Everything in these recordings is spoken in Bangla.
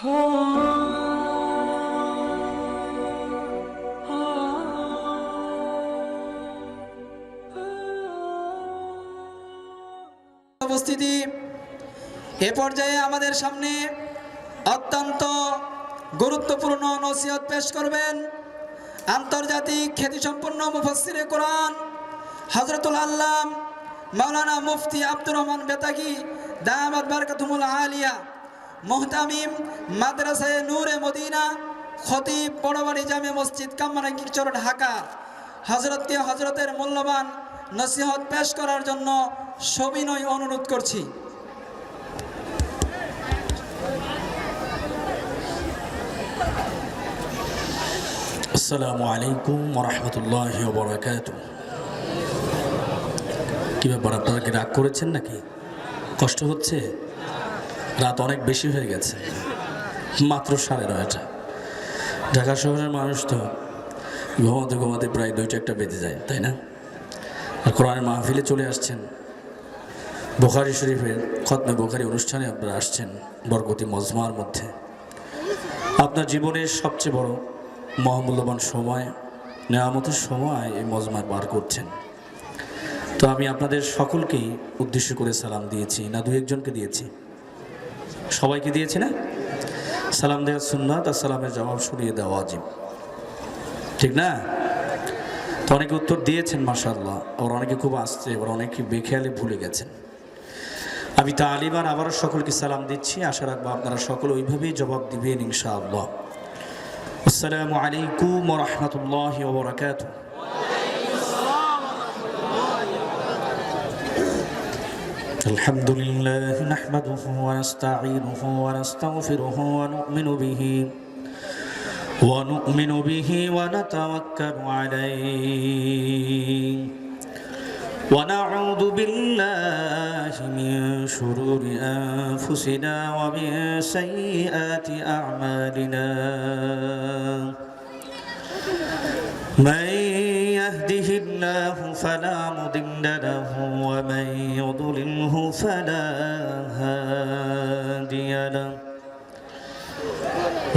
উপস্থিতি এ পর্যায়ে আমাদের সামনে অত্যন্ত গুরুত্বপূর্ণ নসিহত পেশ করবেন আন্তর্জাতিক খ্যাতিসম্পন্ন মুফাসসিরে কোরআন হযরতুল আল্লাম মাওলানা মুফতি আব্দুর রহমান বেতাগী দামাত বারাকাতুহুল আলিয়া মুহতামিম মাদ্রাসায়ে নূরে মদিনা খতিব বড়বাড়ি জামে মসজিদ কামরাঙ্গীর কিচর ঢাকা হযরতের মূল্যবান নসিহত পেশ করার জন্য সবিনয় অনুরোধ করছি। আসসালামু আলাইকুম ওয়া রাহমাতুল্লাহি ওয়া বারাকাতুহু। কি ব্যাপার, আপনারা কি রাগ করেছেন নাকি? কষ্ট হচ্ছে? রাত অনেক বেশি হয়ে গেছে, মাত্র 9:30। ঢাকা শহরের মানুষ তো ঘুমাতে ঘুমাতে প্রায় 2টা বেজে যায়, তাই না? আর কোরআনের মাহফিলে চলে আসছেন, বুখারী শরীফের খতমে বুখারী অনুষ্ঠানে আপনারা আসছেন বরকতি মজমার মধ্যে। আপনার জীবনের সবচেয়ে বড় মহামূল্যবান সময়, নেয়ামতের সময় এই মজমায় পার করছেন। তো আমি আপনাদের সকলকেই উদ্দেশ্য করে সালাম দিয়েছি, না 2-1জনকে দিয়েছি? সবাইকে দিয়েছি না? সালাম দেওয়া সুন্নাত আর সালামের জবাব শুনিয়ে দেওয়া ওয়াজিব, ঠিক না? তো অনেকে উত্তর দিয়েছেন মাশাআল্লাহ, আর অনেকে খুব আসছে, এবার অনেকে বেখেয়ালে ভুলে গেছেন। আমি তালিবান আবারও সকলকে সালাম দিচ্ছি, আশা রাখবো আপনারা সকল ওইভাবেই জবাব দিবেন ইনশাআল্লাহ। আসসালামু আলাইকুম ওয়া রাহমাতুল্লাহি ওয়া বারাকাতুহু। আলহামদুলিল্লাহ নাহমাদুহু ওয়া নাস্তাঈনুহু ওয়া নাস্তাগফিরুহু ওয়া নু'মিনু বিহি ওয়া নাতাওয়াক্কালু আলাইহি ওয়া নাউযু বিল্লাহি মিন শুরুরি আনফুসিনা ওয়া মিন সাইয়্যাতি আ'মালিনা। من يهده الله فلا مضل له ومن يضلله فلا هادي له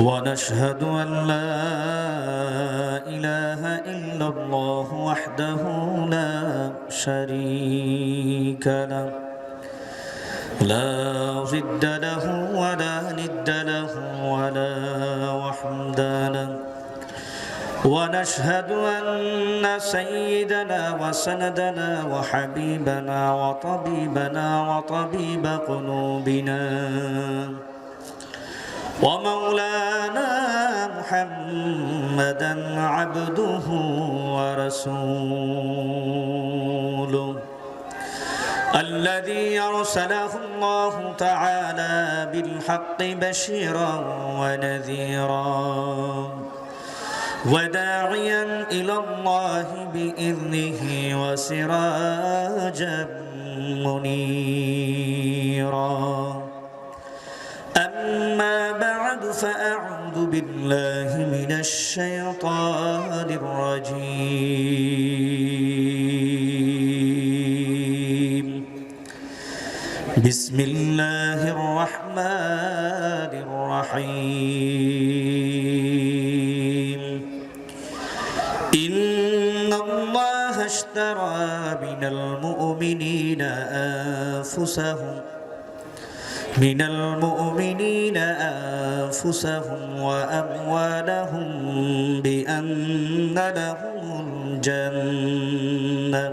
ونشهد أن لا إله إلا الله وحده لا شريك له لا ضد له ولا ند له ولا وحد له ونشهد أن سيدنا وسندنا وحبيبنا وطبيبنا وطبيب قلوبنا ومولانا محمدا عبده ورسوله الذي أرسله الله تعالى بالحق بشيرا ونذيرا وداعيا إلى الله بإذنه وسراجا منيرا. أما بعد فأعوذ بالله من الشيطان الرجيم. بسم الله الرحمن الرحيم. إن الله اشترى من المؤمنين أنفسهم وأموالهم بأن لهم الجنة.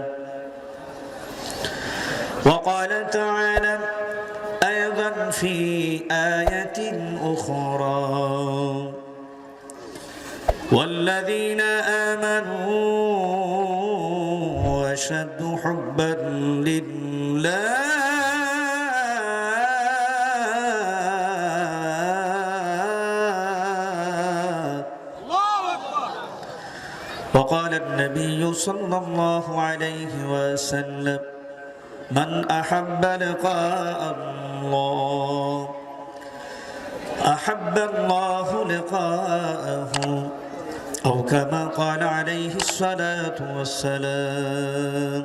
وقال تعالى أيضا في آية أخرى والذين آمنوا أشد حبا لله وقال النبي صلى الله عليه وسلم من أحب لقاء الله أحب الله لقاءه أو كما قال عليه الصلاة والسلام.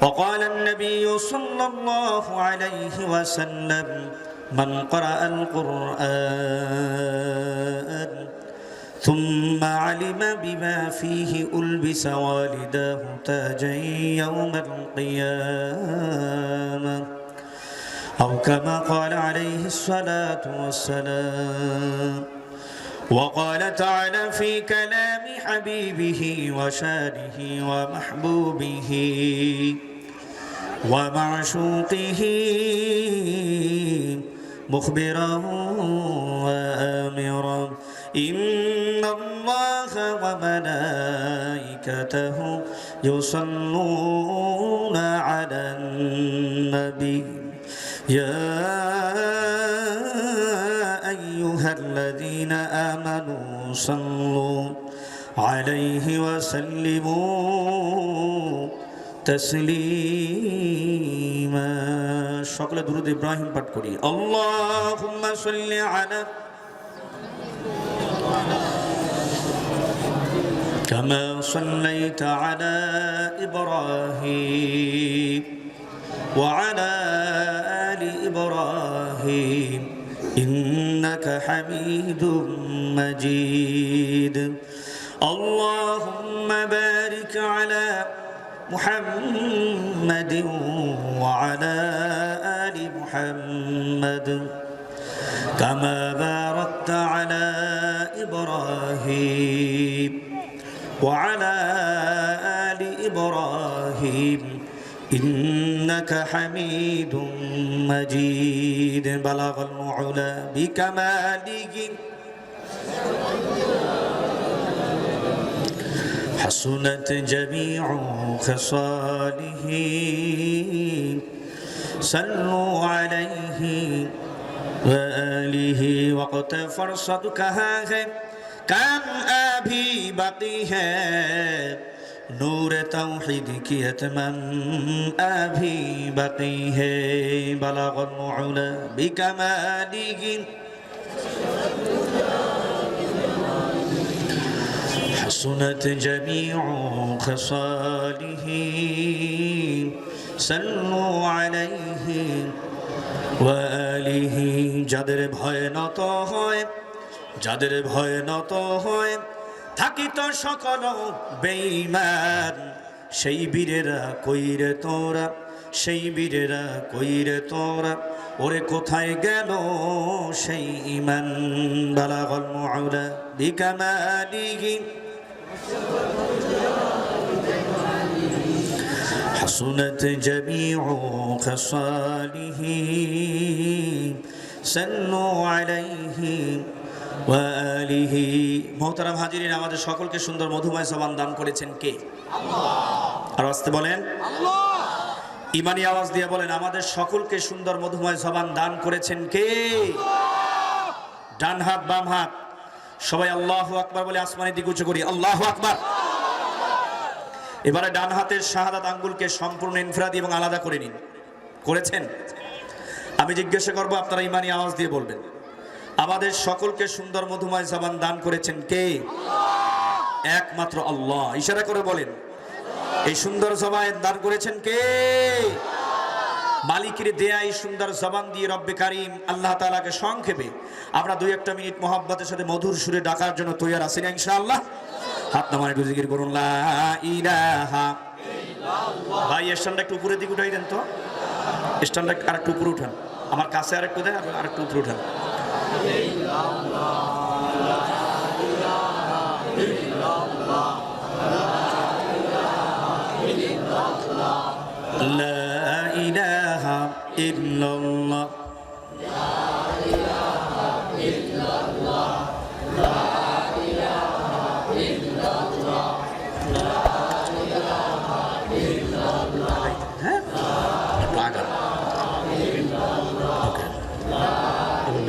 وقال النبي صلى الله عليه وسلم من قرأ القرآن ثم علم بما فيه ألبس والداه تاجا يوم القيامة أو كما قال عليه الصلاة والسلام. وقال تعالى في كلام حبيبه وشانه ومحبوبه ومعشوقه مخبرا وآمرا إن الله وملائكته يصلون على النبي يا أيها الذين آمنوا صلوا عليه وسلموا تسليما. সকলে দুরূদ ইব্রাহিম পাঠ করি। আল্লাহুম্মা সাল্লি আলা كما صليت على إبراهيم وعلى آل إبراهيم إنك حميد مجيد. اللهم بارك على محمد وعلى آل محمد كما باركت على إبراهيم وعلى آل إبراهيم إنك حميد مجيد. بلغ العلا بكماله حسنت جميع خصاله صلوا عليه وآله وقت فرصت कहा है काम अभी बाकी है नूर तौहीद की अतमम अभी बाकी है. बलग العلا بكماله حسنت جميع خصاله صلوا عليه وآله. যাদের ভয় নত হয় যাদের ভয় নত হয় থাকিত সকল বেঈমান সেই বীরেরা কইরে তোরা সেই বীরেরা কইরে তোরা ওরে কোথায় গেল সেই ঈমান. বালাগল মুআলা বিকামালিহি حسنت جميع خصاله صلوا عليه وآله. মোহতারাম হাজিরিন, আমাদের সকলকে সুন্দর মধুময় জবান দান করেছেন কে? আল্লাহ। আর আস্তে বলেন আল্লাহ। ইমানি আওয়াজ দিয়ে বলেন আমাদের সকলকে সুন্দর মধুময় জবান দান করেছেন কে? আল্লাহ। ডান হাত বাম হাত সবাই আল্লাহু আকবার বলে আসমানের দিকে উঁচু করি আল্লাহু আকবার। এবারে ডান হাতের শাহাদাত আঙ্গুলকে সম্পূর্ণ ইনফিরাদি এবং আলাদা করে নিন। করেছেন? আমি জিজ্ঞাসা করব, আপনারা ইমানি আওয়াজ দিয়ে বলবেন আমাদের সকলকে সুন্দর মধুময় জবান দান করেছেন কে? আল্লাহ। একমাত্র আল্লাহ। ইশারা করে বলেন এই সুন্দর জবান দান করেছেন কে? মালিকের দেয়া এই সুন্দর জবান দিয়ে রব্বে কারীম আল্লাহ তাআলাকে সংক্ষেপে আমরা 2-1 মিনিট মোহাব্বতের সাথে মধুর সুরে ডাকার জন্য তৈরি আছেন ইনশাআল্লাহ। হাত নামায় একটু জিকির করুন লা ইলাহা ইল্লাল্লাহ। ভাই স্ট্যান্ডটা একটু উপরের দিকে উঠাই দেন তো, স্ট্যান্ডটা আর একটু উপরে উঠান, আমার কাছে আর একটু দেন, আর একটু উপরে উঠান। লা ইলাহা ইল্লাল্লাহ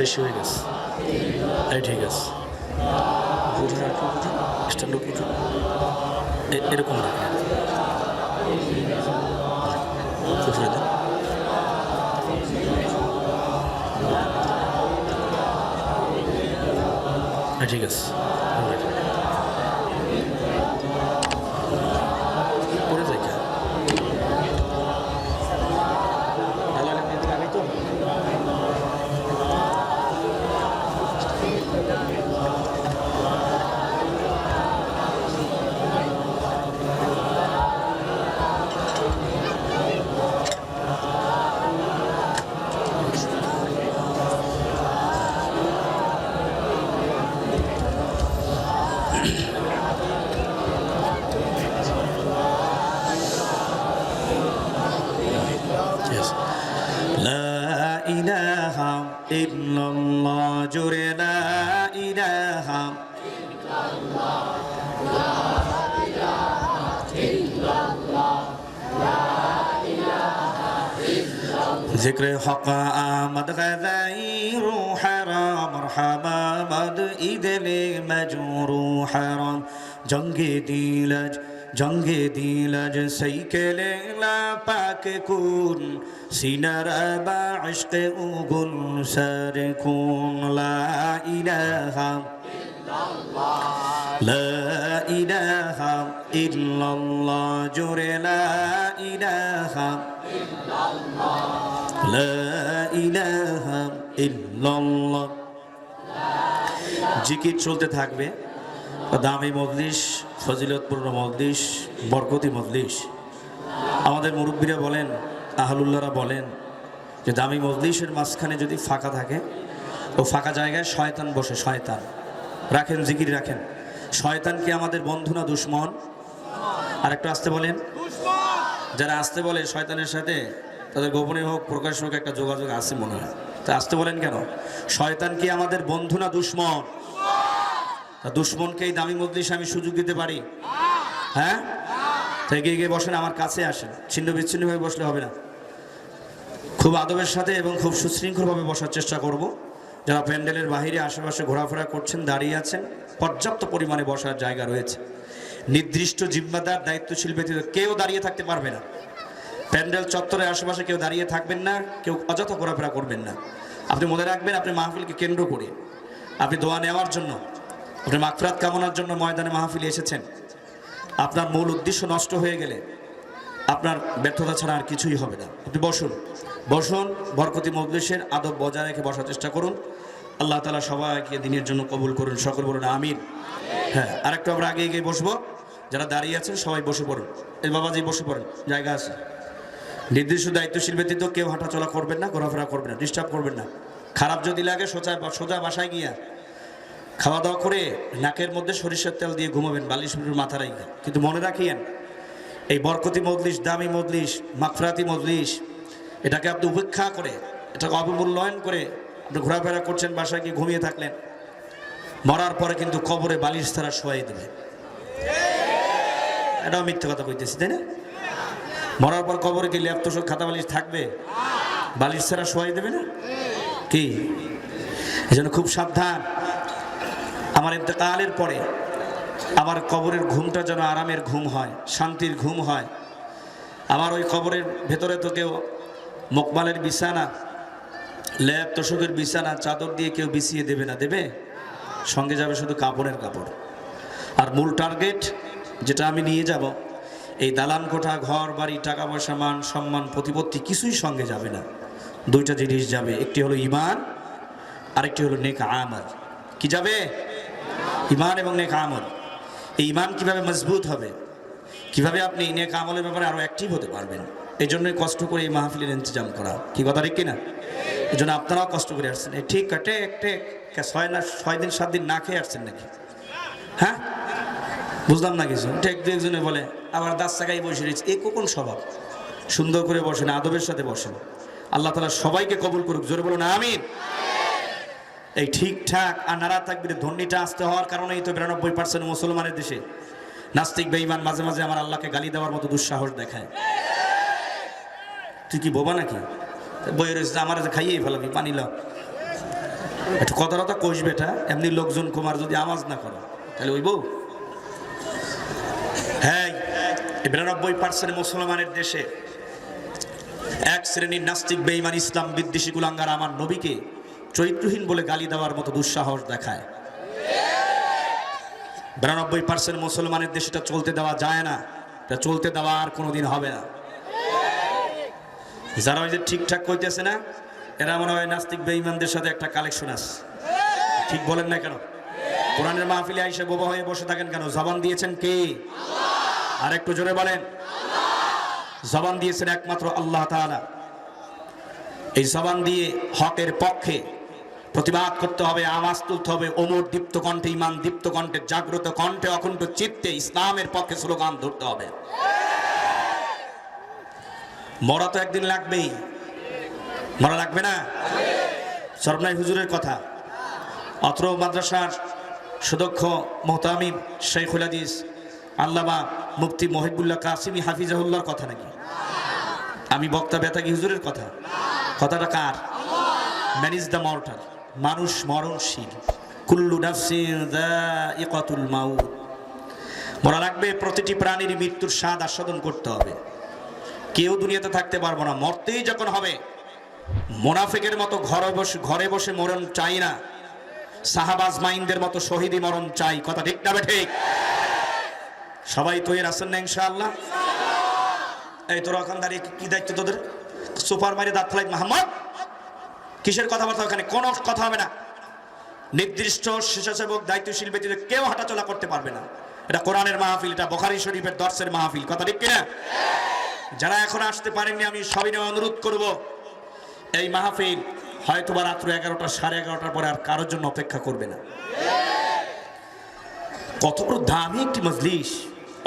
বেশি হয়ে গেছে। এই ঠিক আছে, স্ট্যান্ড আপ এরকম রাখেন, উঠে দেন। ঠিক আছে, পড়ে যাই ভালো লাগবে তো। জোরে লা ইলাহা ذکر حق آمد غیر حرام مرحبا مد ایدل مجروح حرام جنگ دیلج سیکل لا پاک کن سینر با عشق او گل سر کن لا الہ الا اللہ جور لا الہ لا ইলাহা ইল্লাল্লাহ। জিকির চলতে থাকবে। দামি মজলিস, ফজিলতপূর্ণ মজলিস, বরকতি মজলিস। আমাদের মুরব্বীরা বলেন, আহলুল্লাহরা বলেন যে দামি মজলিসের মাঝখানে যদি ফাঁকা থাকে, ও ফাঁকা জায়গায় শয়তান বসে। শয়তান রাখেন, জিকির রাখেন। শয়তান কি আমাদের বন্ধু না দুশ্মন? আর একটু আসতে বলেন। যারা আসতে বলে শয়তানের সাথে, তাদের গোপনে হোক প্রকাশ হোক একটা যোগাযোগ আছে মনে হয়। তা আসতে বলেন কেন? শয়তান কি আমাদের বন্ধু না দুশ্মন? তা দুশ্মনকে এই দামি মজলিসে আমি সুযোগ দিতে পারি? হ্যাঁ, থেকে গিয়ে বসেন, আমার কাছে আসেন। ছিন্ন বিচ্ছিন্নভাবে বসলে হবে না। খুব আদবের সাথে এবং খুব সুশৃঙ্খলভাবে বসার চেষ্টা করব। যারা প্যান্ডেলের বাহিরে আশেপাশে ঘোরাফেরা করছেন, দাঁড়িয়ে আছেন, পর্যাপ্ত পরিমাণে বসার জায়গা রয়েছে। নির্দিষ্ট জিম্মাদার দায়িত্বশীল ব্যতীত কেউ দাঁড়িয়ে থাকতে পারবে না। প্যান্ডেল চত্বরের আশেপাশে কেউ দাঁড়িয়ে থাকবেন না, কেউ অযথা ঘোরাফেরা করবেন না। আপনি মনে রাখবেন, আপনি মাহফিলকে কেন্দ্র করে আপনি দোয়া নেওয়ার জন্য, আপনি মাগফিরাত কামনার জন্য ময়দানে মাহফিলে এসেছেন। আপনার মূল উদ্দেশ্য নষ্ট হয়ে গেলে আপনার ব্যর্থতা ছাড়া আর কিছুই হবে না। আপনি বসুন, বরকতি মজলিসের আদব বজায় রেখে বসার চেষ্টা করুন। আল্লাহ তাআলা সবাইকে দিনের জন্য কবুল করুন। সকল বলুন আমিন। হ্যাঁ, আরেকটু আমরা আগে এগিয়ে বসবো। যারা দাঁড়িয়ে আছেন সবাই বসে পড়ুন। এই বাবাজি বসে পড়েন, জায়গা আছে। নির্দিষ্ট দায়িত্বশীল ব্যতীত কেউ হাঁটাচলা করবেন না, ঘোরাফেরা করবেন না, ডিস্টার্ব করবেন না। খারাপ যদি লাগে সোজা বাসায় গিয়া খাওয়া দাওয়া করে নাকের মধ্যে সরিষার তেল দিয়ে ঘুমাবেন, বালিশ মাথা রাখবেন। কিন্তু মনে রাখিয়েন, এই বরকতি মজলিস, দামি মজলিস, মাগফিরাতি মজলিস, এটাকে আপনি উপেক্ষা করে, এটাকে অবমূল্যায়ন করে আপনি ঘোরাফেরা করছেন, বাসায় গিয়ে ঘুমিয়ে থাকলেন, মরার পরে কিন্তু কবরে বালিশ ছাড়া শোয়াই দেবে। এটাও মিথ্যে কথা কইতেছি, তাই না? মরার পর কবরে কি ল্যাপ তোষক খাতা বালিশ থাকবে? বালিশ ছাড়া শোয়াই দেবে না কি? এই জন্য খুব সাবধান। আমার ইন্তেকালের পরে আমার কবরের ঘুমটা যেন আরামের ঘুম হয়, শান্তির ঘুম হয়। আমার ওই কবরের ভেতরে তো কেউ মোকবালের বিছানা, ল্যাপ তোষকের বিছানা, চাদর দিয়ে কেউ বিছিয়ে দেবে না। দেবে? সঙ্গে যাবে শুধু কাপড়ের কাপড়। আর মূল টার্গেট যেটা আমি নিয়ে যাব, এই দালান কোঠা, ঘর বাড়ি, টাকা পয়সা, মান সম্মান, প্রতিপত্তি কিছুই সঙ্গে যাবে না। দুইটা জিনিস যাবে, একটি হলো ঈমান, আরেকটি হলো নেক আমল। কি যাবে? ঈমান এবং নেক আমল। এই ঈমান কিভাবে মজবুত হবে, কিভাবে আপনি নেক আমলের ব্যাপারে আরো অ্যাক্টিভ হতে পারবেন, এই জন্যই কষ্ট করে এই মাহফিলের ইন্তজাম করা। কি কথা ঠিক কিনা? এই জন্য আপনারাও কষ্ট করে আসছেন। এই ঠিক কাটে একটা 6 দিন 7 দিন না খেয়ে আসছেন নাকি? হ্যাঁ, বুঝলাম না কিছু। ঠিক একজনে বলে আবার দাঁত চাকাই বসে রয়েছে। এই কোন স্বভাব? সুন্দর করে বসেন, আদবের সাথে বসেন। আল্লাহ তাআলা সবাইকে কবুল করুক। জোরে বলুন আমিন। এই ঠিকঠাক আর নারা তাকবীরের ধ্বনিটা আসতে হওয়ার কারণেই তো 92% মুসলমানের দেশে নাস্তিক বেঈমান মাঝে মাঝে আমার আল্লাহকে গালি দেওয়ার মতো দুঃসাহস দেখায়। তুই কি বোবা নাকি? বইয়ের আমার খাইয়েই ফেলাবি, পানি লাও। একটু কথা কইস বেটা। এমনি লোকজন কুমার যদি আওয়াজ না করো তাহলে ওই বউ। হ্যাঁ, 92% মুসলমানের দেশে এক শ্রেণীর নাস্তিক বেঈমান ইসলাম বিদ্বেষী কুলাঙ্গার আমার নবীকে চরিত্রহীন বলে গালি দেওয়ার মতো দুঃসাহস দেখায়। 92% মুসলমানের দেশে এটা চলতে দেওয়া যায় না, এটা চলতে দেওয়া আর কোনোদিন হবে না। যারা ওই যে ঠিকঠাক কইতেছে না, এরা মনে হয় নাস্তিক বেঈমানদের সাথে একটা কালেকশন আছে। ঠিক বলেন না কেন? কোরআনের মাহফিলে আইসা বোবা হয়ে বসে থাকেন কেন? জবান দিয়েছেন কে? আর একটু জোরে বলেন। জবান দিয়েছেন একমাত্র আল্লাহ তাআলা। এই জবান দিয়ে হকের পক্ষে প্রতিবাদ করতে হবে, আওয়াজ তুলতে হবে, অমর দীপ্ত কণ্ঠে, ইমান দীপ্ত কণ্ঠে, জাগ্রত কণ্ঠে, অখণ্ড চিত্তে ইসলামের পক্ষে স্লোগান ধরতে হবে। মরা তো একদিন লাগবেই, মরা লাগবে না? সরবনাই হুজুরের কথা, অত্র মাদ্রাসার সুদক্ষ মোহতামিম শেখুল হাদিস আল্লামা মুফতি মহিবুল্লাহ কাসিমি হাফিজাহুল্লাহর কথা নাকি? আমি বক্তা বেতাগী হুজুরের কথা? কথাটা কার? ম্যান ইজ দ্য মর্টাল, মানুষ মরণশীল। কুল্লু নাফসিন যায়িকাতুল মাউত, মরা লাগবে, প্রতিটি প্রাণীর মৃত্যুর স্বাদ আস্বাদন করতে হবে। কেউ দুনিয়াতে থাকতে পারবো না, মরতেই যখন হবে। মুনাফিকের মতো ঘরে বসে মরণ চাই না, সাহাবাজ মাইনদের মতো শহীদি মরণ চাই। কথা ঠিক না ঠিক? সবাই তো এর আছেন না ইনশাআল্লাহ? এই তোরা ওখান দাঁড়িয়ে কি দায়িত্ব তোদের? সুপার মারি দাঁত ফেলাই মাহমুদ, কিসের কথাবার্তা? ওখানে কোনো কথা হবে না। নির্দিষ্ট স্বেচ্ছাসেবক দায়িত্বশীল ব্যক্তিদের কেউ হাঁটাচলা করতে পারবে না। এটা কোরআনের মাহফিল, এটা বুখারী শরীফের দর্শের মাহফিল। কথা ঠিক কিনা? যারা এখন আসতে পারেননি, আমি সবিনয় অনুরোধ করব, এই মাহফিল হয়তোবা রাত্র 11টা 11:30টার পরে আর কারোর জন্য অপেক্ষা করবে না। কত বড় দামি একটি মজলিস।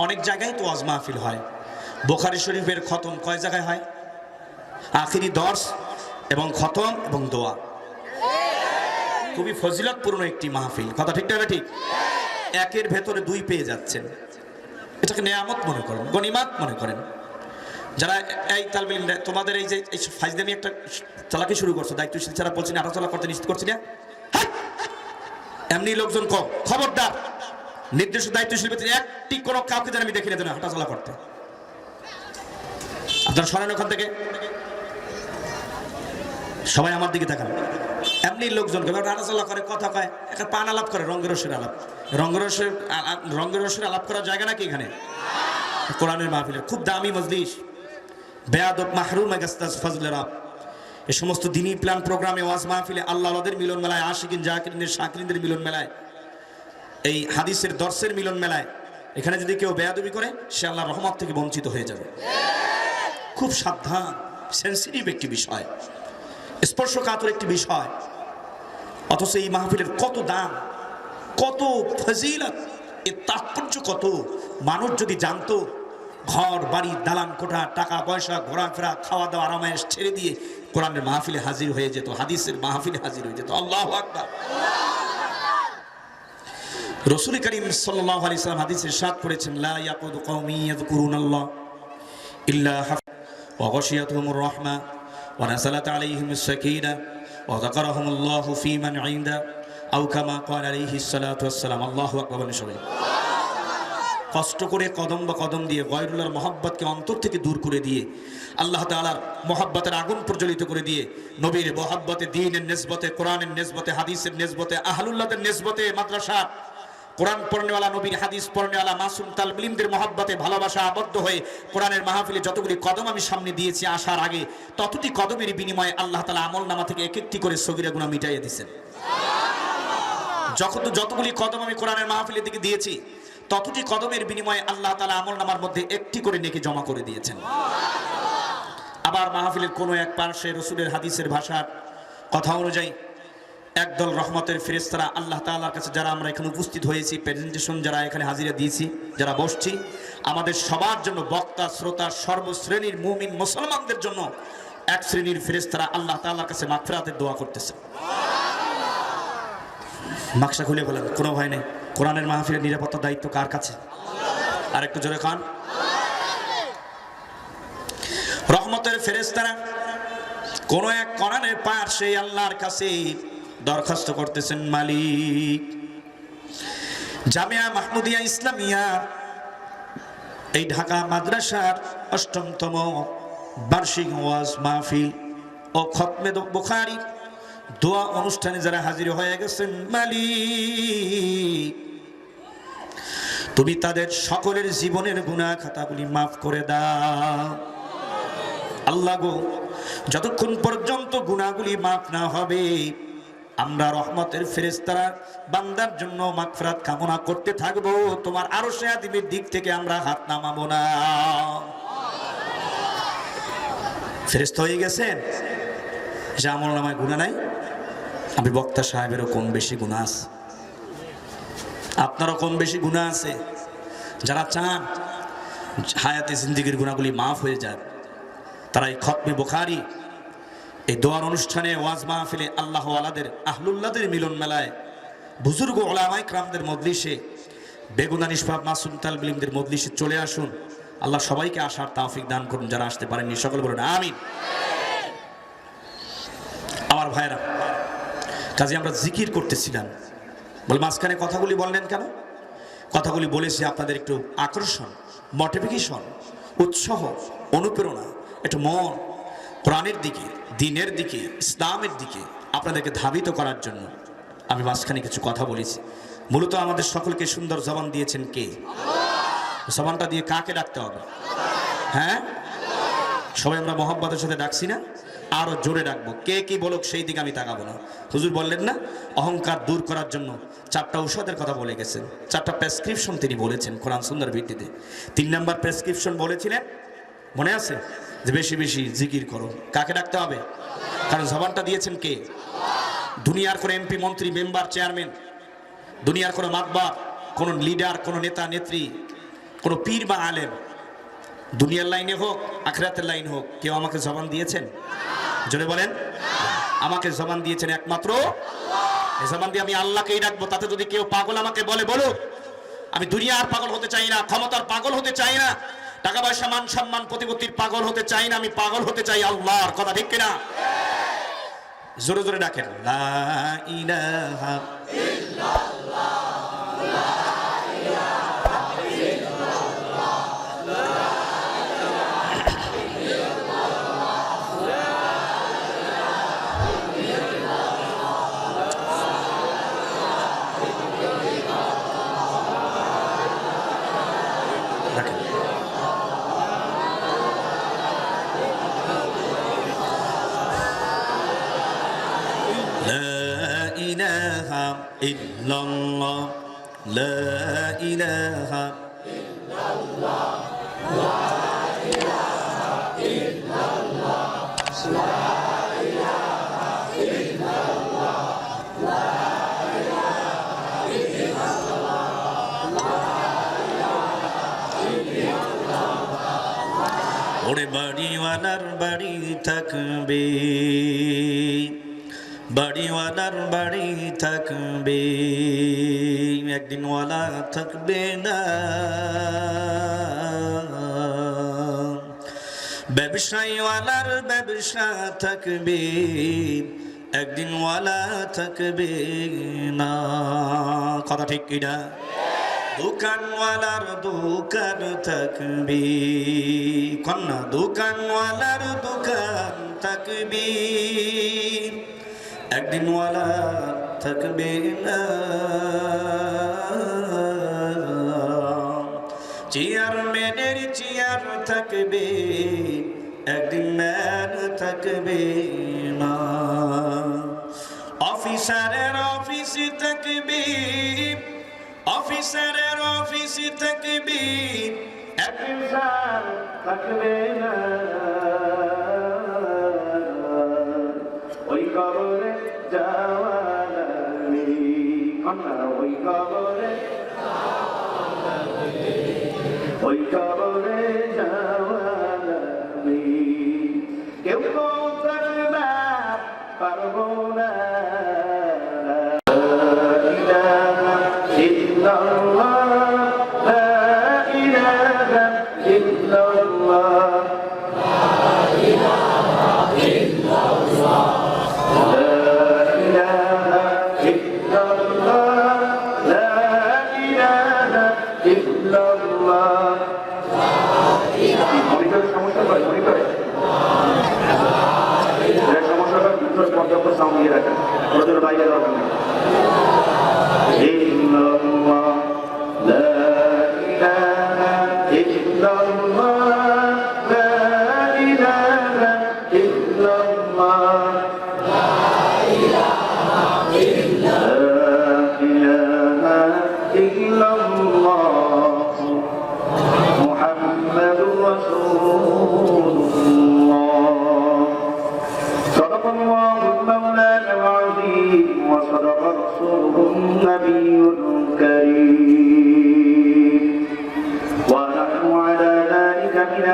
অনেক জায়গায় তো ওয়াজ মাহফিল হয়, বুখারী শরীফের খতম কয় জায়গায় হয়? আখিরি দর্শ এবং খতম এবং দোয়া। খুবই ফজিলতপূর্ণ একটি মাহফিল। কথা ঠিক না ঠিক? একের ভেতরে দুই পেয়ে যাচ্ছেন, এটাকে নেয়ামত মনে করেন, গনিমাত মনে করেন। যারা এই তালবে ইলম, তোমাদের এই যে ফাইজদামি একটা চালাকি শুরু করছো, দায়িত্বশীল ছাড়া বলছি না, হাঁটাচলা করতে নিশ্চিত করছি না, এমনি লোকজন কম। খবরদার, নির্দিষ্ট দায়িত্বশীল একটি কোনো কাউকে যেন আমি দেখি না হাঁটাচলা করতে। আপনারা সরেন ওখান থেকে, সবাই আমার দিকে তাকান। এমনি লোকজনকে হাঁটাচলা করে, কথা কয়, একটা পান আলাপ করে, রঙ্গরসের আলাপ। রঙ্গরসের আলাপ করার জায়গা নাকি এখানে? কোরআনের মাহফিলের খুব দামি মজলিস। বেয়াদব মাহরুম আগাস্তাস ফজলেরা, এই সমস্ত দিনী প্ল্যান প্রোগ্রামে, ওয়াজ মাহফিলে, আল্লাহদের মিলন মেলায়, আশিকিন জাকিরিনের শাকিরিনদের মিলন মেলায়, এই হাদিসের দর্শের মিলন মেলায়, এখানে যদি কেউ বেয়াদবি করে, সে আল্লাহর রহমত থেকে বঞ্চিত হয়ে যাবে। খুব সাবধান, সেন্সিটিভ একটি বিষয়, স্পর্শকাতর একটি বিষয়। অথচ এই মাহফিলের কত দাম, কত ফজিলত, এর তাৎপর্য কত, মানুষ যদি জানতো, ঘর বাড়ি দালান কোঠা, টাকা পয়সা, ঘোরাফেরা, খাওয়া দাওয়া, আরামায়েশ ছেড়ে দিয়ে কোরআনের মাহফিলে হাজির হয়ে যেত, হাদিসের মাহফিলে হাজির হয়ে যেত। আল্লাহু আকবার। রাসূল করিম সাল্লাল্লাহু আলাইহি ওয়াসাল্লাম হাদিসে ইরশাদ করেছেন, লা ইয়াকুদু কওমি ইয়াযকুরুনাল্লাহ ইল্লা ওয়া গাশিয়াতুহুমুর রাহমা ওয়া নাযালাত আলাইহিমিস সাকিনা ওয়া যাকারাহুমুল্লাহু ফী মান ইনদা আও কামা ক্বালা আলাইহিস সালাতু ওয়াস সালাম। আল্লাহু আকবার। সবাই কষ্ট করে কদম বা কদম দিয়ে গয়রুল্লাহর মহব্বতকে অন্তর থেকে দূর করে দিয়ে, আল্লাহ তাআলার মহব্বতের আগুন প্রজ্বলিত করে দিয়ে, নবীর মহব্বতে, দ্বীনের নিসবতে, কোরআনের নিসবতে, হাদিসের নিসবতে, আহলুল্লাহদের নিসবতে, মাদ্রাসা কোরআন পড়নেওয়ালা, নবীর হাদিস পড়নেওয়ালা মাসুম তালবে ইলমদের মহব্বতে ভালোবাসা আবদ্ধ হয়ে কোরআনের মাহফিলে যতগুলি কদম আমি সামনে দিয়েছি আসার আগে, ততটি কদমের বিনিময়ে আল্লাহ তাআলা আমলনামা থেকে এক একটি করে সগীরা গুনাহ মিটাইয়ে দিয়েছেন। যতগুলি কদম আমি কোরআনের মাহফিলের দিকে দিয়েছি, ততটি কদমের বিনিময়ে আল্লাহ তাআলা আমলনামার মধ্যে একটি করে নেকি জমা করে দিয়েছেন। আবার মাহফিলের কোনো এক পার্শ্বে রাসূলের হাদিসের ভাষার কথা অনুযায়ী একদল রহমতের ফেরেশতারা আল্লাহ তাআলার কাছে, যারা আমরা এখানে উপস্থিত হয়েছি, প্রেজেন্টেশন যারা এখানে হাজিরা দিয়েছি, যারা বসছি, আমাদের সবার জন্য, বক্তা শ্রোতা সর্বশ্রেণীর মুমিন মুসলমানদের জন্য এক শ্রেণীর ফেরেশতারা আল্লাহ তাআলার কাছে মাগফিরাতের দোয়া করতেছে। বাক্সা খুলে বলেন, কোনো ভয় নেই। কোরআনের মাহফিলের নিরাপত্তার দায়িত্ব কার কাছে? আর একটু জোরে খান। রহমতের ফেরেশতারা কোন এক কোরআনের পাশে আল্লাহর কাছে দরখাস্ত করতেছেন, মালিক, জামিয়া মাহমুদিয়া ইসলামিয়া এই ঢাকা মাদ্রাসার ৮ম বার্ষিক ওয়াজ মাহফিল ও খতমে বুখারী দোয়া অনুষ্ঠানে যারা হাজির হয়ে গেছেন, মালিক, তুমি তাদের সকলের জীবনের গুনাহ খাতাগুলি মাফ করে দাও। আল্লাহ গো, যতক্ষণ পর্যন্ত গুনাহগুলি মাফ না হবে, আমরা রহমতের ফেরেশতারা বান্দার জন্য মাগফিরাত কামনা করতে থাকবো। তোমার আরশে আযীমের দিক থেকে আমরা হাত নামাবো না। ফেরেশতা হয়ে গেছেন, যে আমলনামায় গুনাহ নাই। আমি বক্তা সাহেবেরও কম বেশি গুনাহ আছে, আপনারও কম বেশি গুনাহ আছে। যারা চান হায়াতে জিন্দেগির গুনাহগুলি মাফ হয়ে যায়, তারা এই খতমে বুখারী, এই দোয়ার অনুষ্ঠানে, ওয়াজ মাহফিলে, আল্লাহ ওয়ালাদের, আহলুল্লাহদের মিলন মেলায় বুজুর্গ ওলামায়ে কেরামদের মজলিসে, বেগুনা নিষ্পাপ মাসুম তালবিলদের মজলিসে চলে আসুন। আল্লাহ সবাইকে আসার তৌফিক দান করুন, যারা আসতে পারেননি সকল বলুন আমিন। আমার ভাইরা, কাজে আমরা জিকির করতেছিলাম, বল মাঝখানে কথাগুলি বললেন কেন? কথাগুলি বলেছি আপনাদের একটু আকর্ষণ, মোটিভেশন, উৎসাহ, অনুপ্রেরণা, একটু মন কোরআনের দিকে, দ্বীনের দিকে, ইসলামের দিকে আপনাদেরকে ধাবিত করার জন্য আমি মাঝখানে কিছু কথা বলেছি। মূলত আমাদের সকলকে সুন্দর জবান দিয়েছেন কে? জবানটা দিয়ে কাকে ডাকতে হবে? হ্যাঁ, সবাই আমরা মহব্বতের সাথে ডাকছি না? আরো জোরে ডাকবো। কে কি বলুক সেই দিকে আমি তাকাবো না। হুজুর বললেন না, অহংকার দূর করার জন্য 4টা ঔষধের কথা বলে গেছেন, 4টা প্রেসক্রিপশন তিনি বলেছেন কোরআন সুন্নাহর ভিত্তিতে। 3 নম্বর প্রেসক্রিপশন বলেছিলেন, মনে আছে, যে বেশি বেশি জিকির করো। কাকে ডাকতে হবে? কারণ জবানটা দিয়েছেন কে? দুনিয়ার কোনো এমপি, মন্ত্রী, মেম্বার, চেয়ারম্যান, দুনিয়ার কোনো মাতবার, কোনো লিডার, কোনো নেতা নেত্রী, কোনো পীর বা আলেম, দুনিয়ার লাইনে হোক আখিরাতের লাইন হোক, কেউ আমাকে জবান দিয়েছেন? জোরে বলেন। আমাকে জবান দিয়েছেন একমাত্র আল্লাহ। এই জবান দিয়ে আমি আল্লাহকেই ডাকবো। তাতে যদি কেউ পাগল আমাকে বলে, বলুক। আমি দুনিয়ার পাগল হতে চাই না, ক্ষমতার পাগল হতে চাই না, টাকা পয়সা মান সম্মান প্রতিপত্তির পাগল হতে চাই না, আমি পাগল হতে চাই আল্লাহর। কথা ঠিক কিনা? জোরে জোরে ডাকেন, লা ইলাহা ইল্লাল্লাহ, লা ইলাহা ইল্লাল্লাহ, লা ইলাহা ইল্লাল্লাহ, লা ইলাহা ইল্লাল্লাহ, লা ইলাহা ইল্লাল্লাহ, লা ইলাহা ইল্লাল্লাহ, লা ইলাহা ইল্লাল্লাহ, লা ইলাহা ইল্লাল্লাহ, লা ইলাহা ইল্লাল্লাহ। ওরে বাড়িওয়ালার বাড়ি থাকবে, বাড়িওয়ালার বাড়ি থাকবে, একদিন ওয়ালা থাকবে না। ব্যবসায়ীওয়ালার ব্যবসা থাকবে, একদিন ওয়ালা থাকবে না। কথা ঠিক কিনা? দোকানওয়ালার দোকান থাকবে, কন্যা দোকানওয়ালার দোকান থাকবে, একদিন ওয়ালা থাকবে না। চেয়ারম্যানের চেয়ার থাকবে, একদিন ম্যান থাকবে না। অফিসারের অফিস থাকবে, অফিসারের অফিস থাকবে, একদিন স্যার থাকবে না। ওই কবরে যাওয়া লাগবে, ওই কবরে, ওই কবরে যাওয়া লাগবে। কেউ তো করবা পারবো না।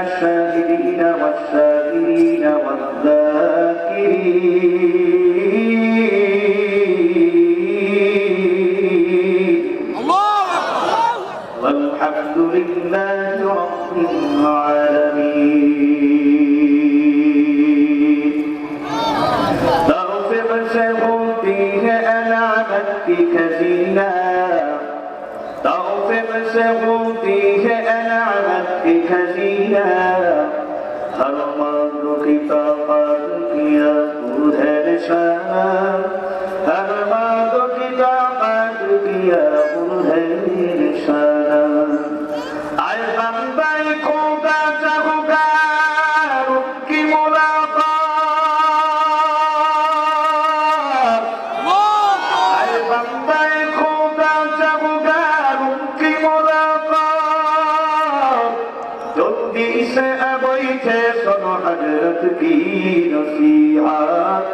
الشاهدين والسائلين والذاكرين زينا تغفر سغوا فيه أنعمت بك زينا हर मार्ग की ताकत किया उधर शाना हर मार्ग की ताकत किया उधर शाना आए बंदाई खुदा चाहूगा उनकी मुलाकात आए बंदाई खुदा चाहूगा उनकी मुलाकात जल्दी से बैठे सुनो हजरत की नसीहत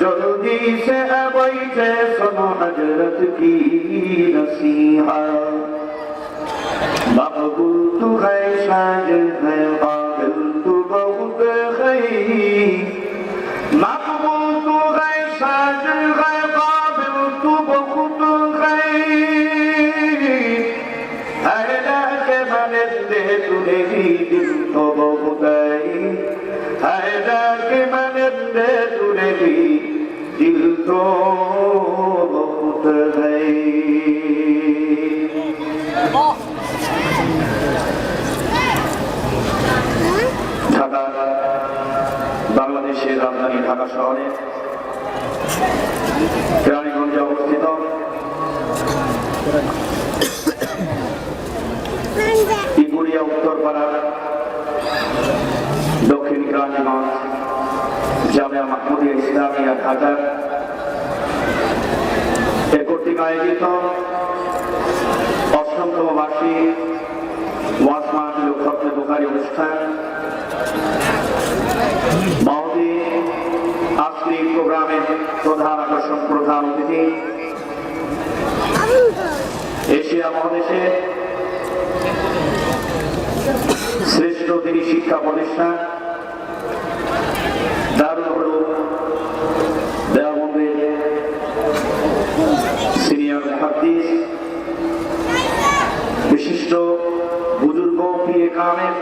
जल्दी से बैठे सुनो हजरत की नसीहत मकबूल तू है साजिद है काबिल तू बहुत है मकबूल तू है साजिद है काबिल तू बहुत है हैला के मने दे तूने भी दिल तो बहुत हैला के मने दे तूने भी दिल तो बहुत है ঢাকা বাংলাদেশের রাজধানী ঢাকা শহরে কেরানীগঞ্জে অবস্থিত ইকুরিয়া উত্তরপাড়া দক্ষিণ কেরানীগঞ্জ জামিয়া মাহমুদিয়া ইসলামিয়া ঢাকা এর কর্তৃক আয়োজিত অষ্টমতম বার্ষিক ওয়াজ মাহফিল ও খতমে বুখারী অনুষ্ঠান মাহদি আজকের প্রোগ্রামের প্রধান আকর্ষণ প্রধান অতিথি এশিয়া মহাদেশের শ্রেষ্ঠ দিনী শিক্ষা প্রতিষ্ঠান দারুল উলুম দেওবন্দের সিনিয়র মুহাদ্দিস বিশিষ্ট বুজুর্গ পীর কামেল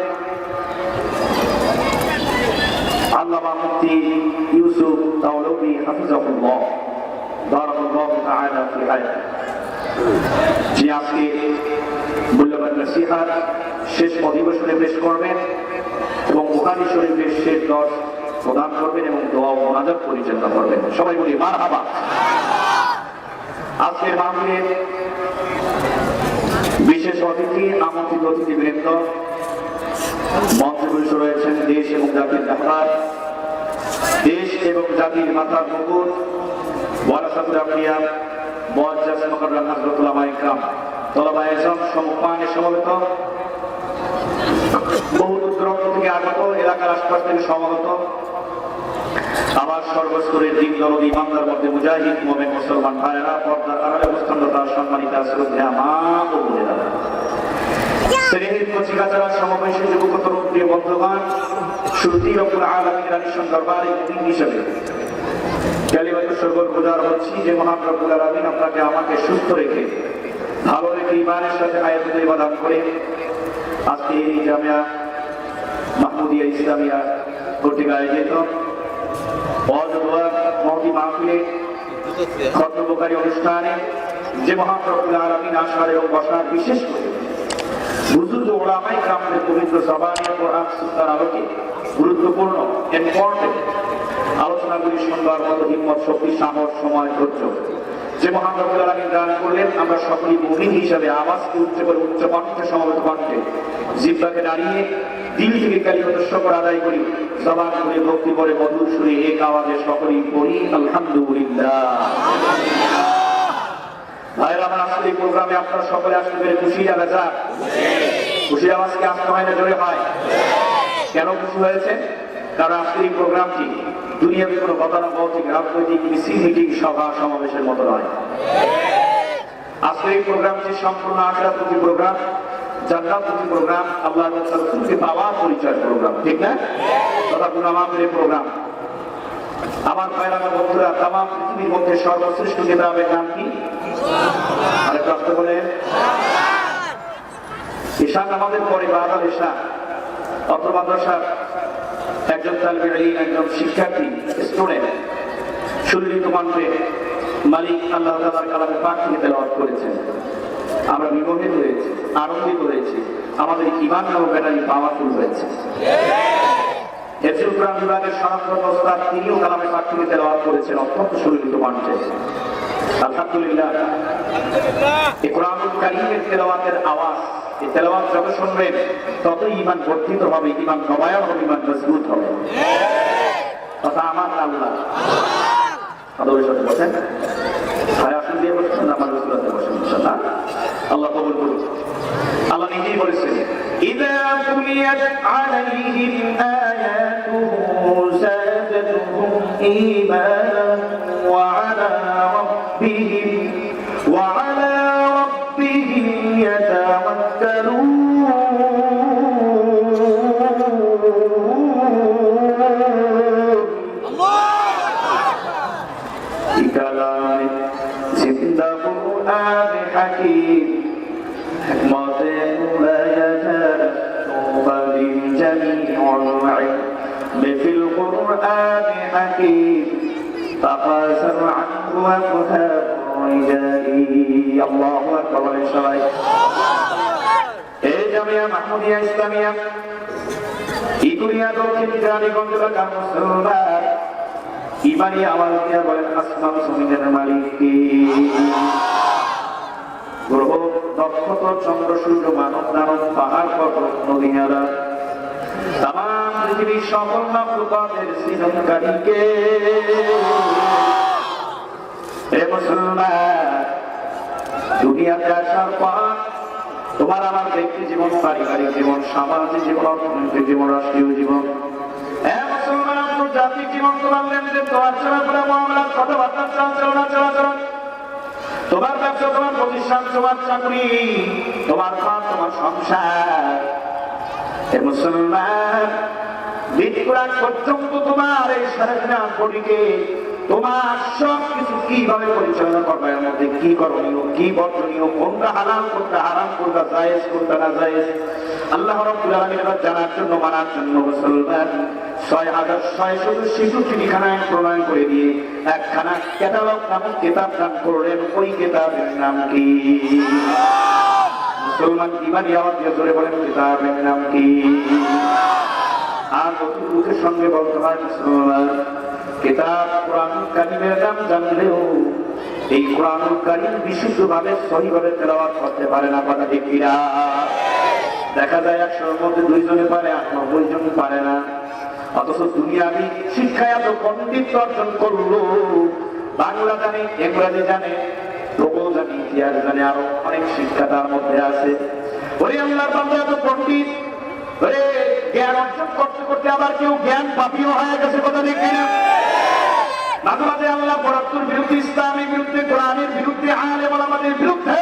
আল্লামা মুফতি ইউসুফ তাওলাবী হাফিজাহুল্লাহ বারাকাল্লাহু তাআলা ফি হায়াতিহি যিনি আজকে মূল্যবান নসিহত শেষ অধিবেশনে পেশ করবেন এবং বুখারী শরীফের শেষ দর্শ প্রদান করবেন এবং দোয়া ও মুনাজাত পরিচালনা করবেন সবাই বলি মারহাবা আজকের মাহফিলের বিশেষ অতিথি আমন্ত্রিত অতিথিবৃন্দ মঞ্চে বসে রয়েছেন দেশ এবং জাতির নেতার দেশ এবং জাতির মাথার মুকুট ওয়ারাসাতুল আম্বিয়া মুআজ্জাজ মুকাররম হযরত উলামা ইকরাম তলাবায়ে ইলম সম্মানে সমবেত বহু দূরান্ত থেকে আগত এলাকার আশপাশ থেকে সমাগত আমার সর্বস্তরের দিন দরদি ইমানদার মধ্যে মুজাহিদ মুমিন মুসলমান ভাইয়েরা পর্দার আড়ালে অবস্থানরত সম্মানিত শ্রদ্ধেয় মা ও বোনেরা শ্রেণীর কচিকাচারা সমাবেশে যুবক তরুণ প্রিয় বন্ধুগণ শুরুতেই রব্বুল আলামিনের আলিশান দরবারে মুমিন হিসেবে কালিমাতুল শরবত গুজার হচ্ছি যে মহান রব্বুল আলামিন আপনাকে আমাকে সুস্থ রেখে ভালো রেখে ঈমানের সাথে আয়াতুল ইবাদত করে আজকে এই জামিয়া মাহমুদিয়া ইসলামিয়া কর্তৃক আয়োজিত ওয়াজ দোয়া মাহফিল মাহফিলে খতম বুখারী অনুষ্ঠানে যে মহান রব্বুল আলামিন আসার এবং বসার বিশেষ করে বুজুর্গ উলামায়ে কেরামদের পবিত্র জবানে কোরআন সুন্নাহর আলোকে গুরুত্বপূর্ণ ইম্পর্টেন্ট আলোচনাগুলি শুনবার মতো হিম্মত শক্তি সামর্থ্য সময় ধৈর্য যে মহান রব্বুল আলামিন দান করলেন আমরা সকলেই মুমিন হিসাবে আওয়াজকে উচ্চ করে উচ্চ কণ্ঠে সমবেত কণ্ঠে জিহ্বাকে দাঁড়িয়ে দিল থেকে কালিমাতুশ শুকর আদায় করি জবান খুলে ভক্তি করে মধুর সুরে এক আওয়াজে সকলেই পড়ি আলহামদুলিল্লাহ। ভাইরা আমার আজকের এই প্রোগ্রামে আপনারা সকলে আসতে পেরে খুশি লাগা যাক খুশির আওয়াজকে আসতে হয় না জোরে হয় কেন খুশি হয়েছে কারণ আজকের এই প্রোগ্রামটি দুনিয়াবি কোনো গতানুগতিক রাজনৈতিক মিছিল মিটিং সভা সমাবেশের মতো নয় আজকের এই প্রোগ্রামটি সম্পূর্ণ আখিরাতমুখী প্রোগ্রাম জান্নাতমুখী প্রোগ্রাম আল্লাহর রাসূলকে পাওয়ার পরিচয় প্রোগ্রাম ঠিক না তথা গুনামাফের প্রোগ্রাম আমার ভাইরা বন্ধুরা তামাম পৃথিবীর মধ্যে সর্বশ্রেষ্ঠ কিতাবের নাম কি আরে কষ্ট বলে ঈশা নামাজের পরে বাদাল ঈশা অত্র মাদ্রাসার একজন তালিবে ইলম একজন শিক্ষার্থী স্টুডেন্ট সুললিত কণ্ঠে মালিক আল্লাহ তাআলার কালামে পাক থেকে তেলাওয়াত করেছেন, আমরা বিমোহিত হয়েছি, আনন্দিত হয়েছি, আমাদের ঈমান এবং ব্যাটারি পাওয়ারফুল হয়েছে। হেফজুল কোরআন বিভাগের সনাতন ওস্তাদ তিনিও কালামে পাক থেকে তেলাওয়াত করেছেন অত্যন্ত সুললিত কণ্ঠে। আলহামদুলিল্লাহ, এই কোরআনুল কারীমের তেলাওয়াতের আওয়াজ, এই তেলাওয়াত যত শুনবেন ততই ঈমান বর্ধিত হবে, ঈমান নবায়ন হবে, ঈমান মজবুত হবে। কথা আমার না আল্লাহ? আদরের সাথে বসেন, ভাই আসন দিয়ে বসেন, আমার রসুলাতে বসেন, ইনশাআল্লাহ আল্লাহ কবুল করুন। আল্লাহ নিজেই বলেছেন, ইযা তুলিয়াত আলাইহিম আয়াতুহু যাদাতুহুম ঈমানান ওয়া আলা রাব্বিহিম ইয়াতাওয়াক্কালুন। কালামে জিন্দা কুরআন হাকীম হিকমতে মুলায়াজাত তুবালিল জামিউল ইলম ফিল কুরআন হাকীম তাফাসার আনহু ওয়া ফাহাম রিজালি। আল্লাহু আকবার। সবাই এই জামিয়া মাহমুদিয়া ইসলামিয়া ইকুরিয়া দক্ষিণ কেরানীগঞ্জ এলাকার মুসলমান ইমানি আওয়াজ দিয়া বলেন, আসমান জমিনের মালিক কে? গ্রহ নক্ষত্র চন্দ্র সূর্য মানব দানব পাহাড় পর্বত নদী নালা তামাম পৃথিবীর সকল মাখলুকাতের সৃজনকারী কে? হে মুসলমান, দুনিয়াতে আসার পর তোমার আমার ব্যক্তি জীবন, পারিবারিক জীবন, সামাজিক জীবন, অর্থনৈতিক জীবন, রাষ্ট্রীয় জীবন, জাতিক জীবন, তোমার লেনদেন, তোমার চলাফেরা, মামলা, কথাবার্তা, চালচলনা, চলাচলন, তোমার ব্যবসা, তোমার প্রতিষ্ঠান, তোমার চাকরি, তোমার ঘর, তোমার সংসার। হে মুসলমান, মৃত্যুর পর্যন্ত তোমার এই সারাদিনা বডিকে তোমার সব কিছু কিভাবে পরিচালনা করবে, এর মধ্যে কি করণীয়, কি বর্জনীয়, কোনটা হালাল, কোনটা হারাম, কোনটা জায়েজ, কোনটা না জায়েজ, আল্লাহ রাব্বুল আলামিনের জানার জন্য, মানার জন্য মুসলমান ৬,৬০০ শিশু চিঠিখানায় প্রণয়ন করে দিয়ে একখানা ক্যাটালগ নামক কিতাব দান করলেন। ওই কিতাবের নাম কি? মুসলমান ইমানি আওয়াজ দিয়ে জোরে বলেন, কিতাবের নাম কি? আর মুখের সঙ্গে বলতে হয় মুসলমান, কিতাব কোরআনুল কারীমের নাম জানলেও এই কোরআনুল কারীম বিশুদ্ধভাবে সহিভাবে তেলাওয়াত করতে পারে না। কথা ঠিক কিনা? দেখা যায় ১০০-র মধ্যে ২ জনে পারে, ৯৮ জন পারে না। অথচ দুনিয়াবি শিক্ষায় এত পণ্ডিত অর্জন করলো, বাংলা জানে, ইংরেজি জানে, ভূগোল জানে, ইতিহাস জানে, আরো অনেক শিক্ষা তার মধ্যে আছে। ওরে আল্লাহর বান্দা, এত পণ্ডিত, ওরে জ্ঞান অর্জন করতে করতে আবার কেউ জ্ঞান পাপিও হয়ে গেছে। কথা ঠিক কিনা? মাঝে মাঝে আল্লাহ পরাত্তর বিরুদ্ধে, ইসলামের বিরুদ্ধে, কোরআনের বিরুদ্ধে, আলেম ওলামাদের বিরুদ্ধে,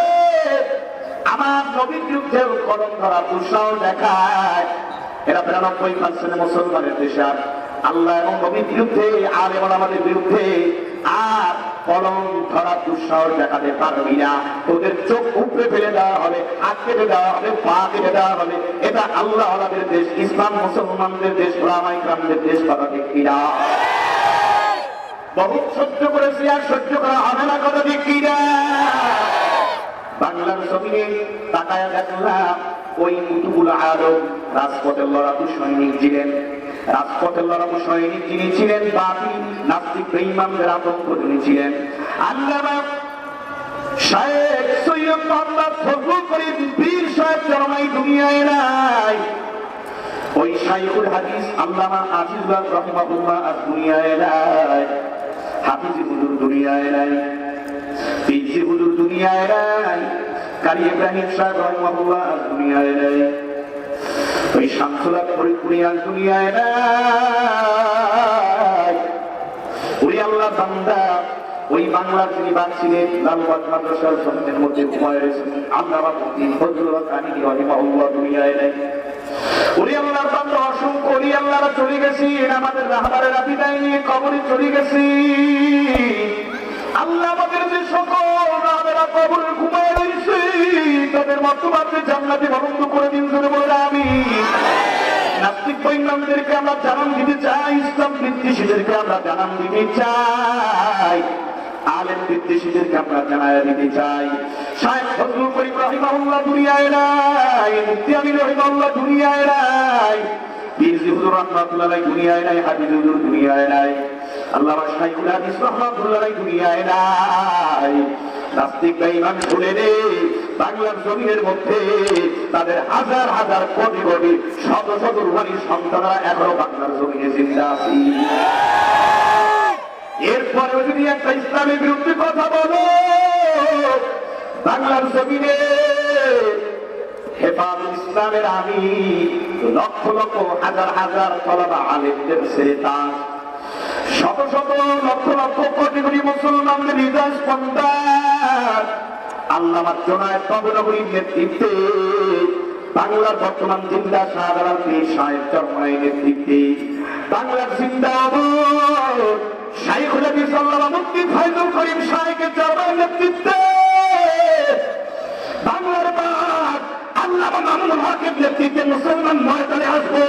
আমার নবীর বিরুদ্ধে কলম ধরা দুঃসাহস দেখায়। এরা ৯২% মুসলমানের দেশে আল্লাহ এবং নবীর বিরুদ্ধে, আলেম ওলামাদের বিরুদ্ধে আর কলম ধরা দুঃসাহস দেখাতে পারবি না। তোদের চোখ উপড়ে ফেলে দেওয়া হবে, হাত কেটে দেওয়া হবে, পা কেটে দেওয়া হবে। এটা আল্লাহ ওয়ালাদের দেশ, ইসলাম মুসলমানদের দেশ, ওলামায়ে কেরামদের দেশ। কথা ঠিক কিনা? বহুত সহ্য করেছি, আর সহ্য করা হবে না। কথা ঠিক কিনা? বাংলার জমিনে তাকায়া দেখলাম, ওই কুতুবুল আলম রাজপথের লড়াকু সৈনিক ছিলেন। রাজপথের লড়াকু সৈনিক যিনি ছিলেন, বাতিল নাস্তিক বেঈমানদের আতঙ্ক যিনি ছিলেন, আল্লামা শায়েখ সৈয়দ মোহাম্মদ ফজলুল করিম পীর সাহেব জন্মাই দুনিয়ায় নাই। ওই শাইখুল হাদিস আল্লামা আজিজুল্লাহ রাহিমাহুল্লাহ আর দুনিয়ায় নাই। হাফিজি হুজুর দুনিয়ায় নাই, পীরজি হুজুর দুনিয়ায় নাই, কারি ইব্রাহিম সাহেব রাহিমাহুল্লাহ আর দুনিয়ায় নাই, ওই শামসুল হক ফরিদপুরি আর দুনিয়ায় নাই। ওই আল্লাহ বান্দা, ওই বাংলার যিনি বাঁচিলেন, লালবাগ মাদ্রাসার সন্তানের মধ্যে ঘুমায় রয়েছেন আল্লামা মুফতি ফজলুল হক আমিনী রাহিমাহুল্লাহ দুনিয়ায় নাই। ওই আল্লাহর বান্দা অসংখ্য ওলি আল্লাহরা চলে গেছি, আমাদের রাহবারেরা বিদায় নিয়ে কবরে চলে গেছি। আল্লাহ আমাদের যে সকল রাহবারেরা কবরে ঘুমায় রয়েছে, তাদের মর্তবাকে জান্নাতে বরঙ্গ করে দিন। জোরে বলে আমিন। নাস্তিক বেঈমানদেরকে আমরা জানান দিতে চাই, ইসলাম বিদ্বেষীদেরকে আমরা জানান দিতে চাই, আলেম বিদ্বেষীদেরকে আমরা জানায় দিতে চাই, শায়েখ ফজলুল করিম রাহিমাহুল্লাহ দুনিয়ায় নাই, মুফতি আমিন রাহিমাহুল্লাহ দুনিয়ায় নাই, পীরজি হুজুর রাহমাতুল্লাহ আলাইহি দুনিয়ায় নাই, হাফিজ হুজুর দুনিয়ায় নাই, আল্লামা শাইখুল হাদিস রাহমাতুল্লাহ আলাইহি দুনিয়ায় নাই। নাস্তিক বেঈমান ভুলে রে বাংলার জমিনের মধ্যে তাদের হাজার হাজার কোটি কোটি শত শত রুহানি সন্তানরা এখনো বাংলার জমিনে জিন্দা আছে। এরপরেও যদি একটা ইসলামের বিরুদ্ধে কথা বলো, বাংলার জমিনে হেফাজত ইসলামের আমি লক্ষ লক্ষ হাজার হাজার তলাবা আলেমদের ছেড়ে তার শত শত লক্ষ লক্ষ কোটি কোটি মুসলমানদের হৃদয় স্পন্দন আল্লামা জোনায়েদ তবনগরীর নেতৃত্বে, বাংলার বর্তমান জিন্দা শাহজালাল পীর সাহেব চরমনাই নেতৃত্বে, বাংলার জিন্দাবাদ শাইখুল হাদিস আল্লামা মুফতি ফয়জুল করিম সাহেবের চরমনাই নেতৃত্বে, বাংলার বাদ আল্লামা মামুনুল হকের নেতৃত্বে মুসলমান ময়দানে আসবো।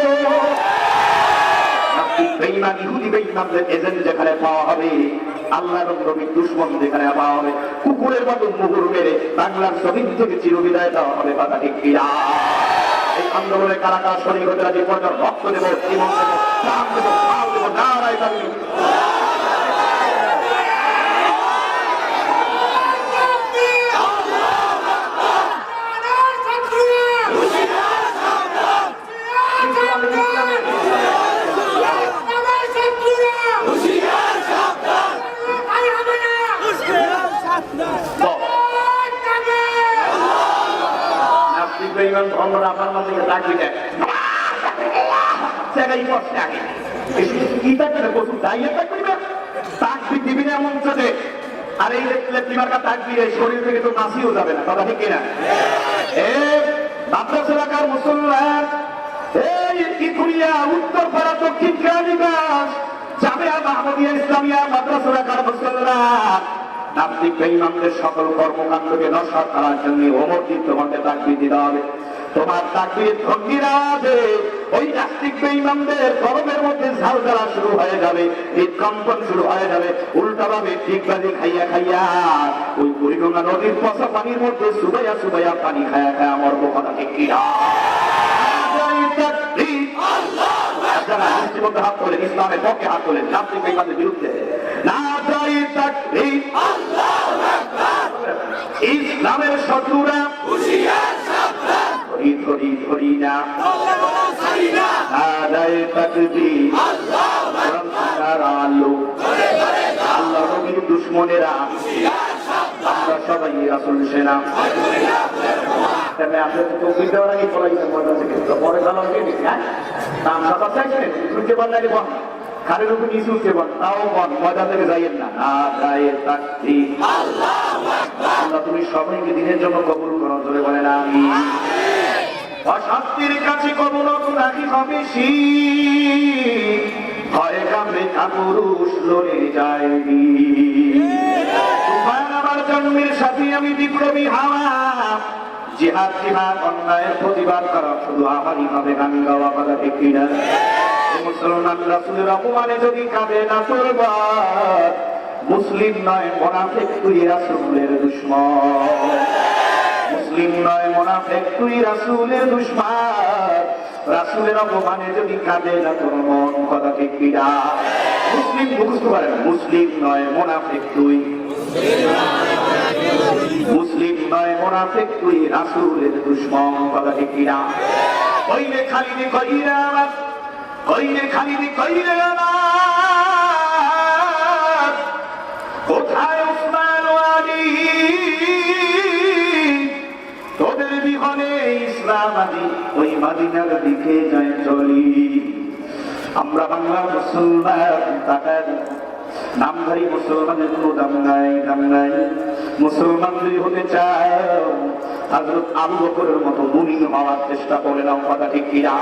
বেঈমান ইহুদি বেঈমানদের এজেন্ট যেখানে পাওয়া হবে, আল্লাহর নবীর দুশমন যেখানে পাওয়া হবে, কুকুরের মতো মুহুর মেরে বাংলার জমিন থেকে চিরবিদায় দেওয়া হবে। কথা ঠিক কিনা? এই আন্দোলনে কারা কারা শরীর হতে রাজি, পর্যায়ে রক্ত দেবো, জীবন দেবো, প্রাণ দেবো, মাল দেবো, নারায় তাকবীর। আর এই শরীর থেকে তো নাসিও যাবে না। কথা ঠিক কিনা? মাদ্রাসা এলাকার মুসলমান, উত্তর পাড়া, দক্ষিণ গ্রামীণ জামিয়া মাহমুদিয়া ইসলামিয়া মাদ্রাসা এলাকার মুসলমান, নাস্তিক বেঈমানদের সকল কর্মকাণ্ডকে নস্যাৎ করার জন্য অমরজিৎ তোমাকে তাকবীর দিতে হবে। তোমার তাকবীর ধ্বনির আওয়াজে ওই নাস্তিক বেঈমানদের গরমের মধ্যে ঝালঝালা শুরু হয়ে যাবে, হৃদকম্পন শুরু হয়ে যাবে, উল্টাভাবে ঠিকবাজি খাইয়া খাইয়া ওই বুড়িগঙ্গা নদীর পচা পানির মধ্যে সুবাইয়া সুবাইয়া পানি খায়া খায়া মরবো। কথা ঠিক কিনা? হাত তোলেন, ইসলামের পক্ষে হাত তোলেন, নাস্তিক বেঈমানদের বিরুদ্ধে নারায়ে তাকবীর। ইসলামের শত্রুরা ধরি ধরি না, নারায়ে তাকবীর। আলো আল্লাহ নবীর দুশমনেরা আমরা সবাই রাসূল সেনা। আপনাদের তো দেওয়ার আগে পড়াইতে পরে ভালো নাম সকাল চাইছেন শুনতে পারেন আগে বল, খালের উপর নিচে উঠতে বল, তাও বল, মজা থেকে যাইয়েন না। নারায়ে তাকবীর। আল্লাহ তুমি সবাইকে দিনের জন্য কবুল করো, জোরে বলেন আমিন। অশান্তির কাছে কবুল রাখি হবে হয় কামে কাপুরুষ লড়ে যায়। তোমার আমার জন্মের সাথে আমি বিপ্লবী হাওয়া, জিহাদ জিহাদ অন্যায়ের প্রতিবাদ করা শুধু আমারই হবে, গান গাওয়া। কথা ঠিক কিনা? মুসলমান রাসূলের অপমানে যদি কাঁদে না তোরবার, মুসলিম নয় মুনাফিক তুই রাসূলের দুশমন। মুসলিম নয় মুনাফিক তুই রাসূলের দুশমন। রাসূলের অপমানে যদি কাঁদে না তোর মন। কথা ঠিক কিনা? মুসলিম মুখস্থ করে, মুসলিম নয় মুনাফিক তুই, মুসলিম নয় মুনাফিক তুই রাসূলের দুশমন। কথা ঠিক কিনা? কইলে খালিদি কইরা আমার, কইলে খালিদি কইরা আমার, কোথায় উসমান আলী? তোদের বিহনে ইসলাম আদি ওই মদিনার দিকে যায় চলি। আমরা বাংলার মুসলমান, তাকার নামধারী মুসলমানের কোনো দাম নাই, দাম নাই। মুসলমান যদি হতে চাও হযরত আবু বকরের মতো মুমিন হওয়ার চেষ্টা করে নাও। কথা ঠিক কিনা?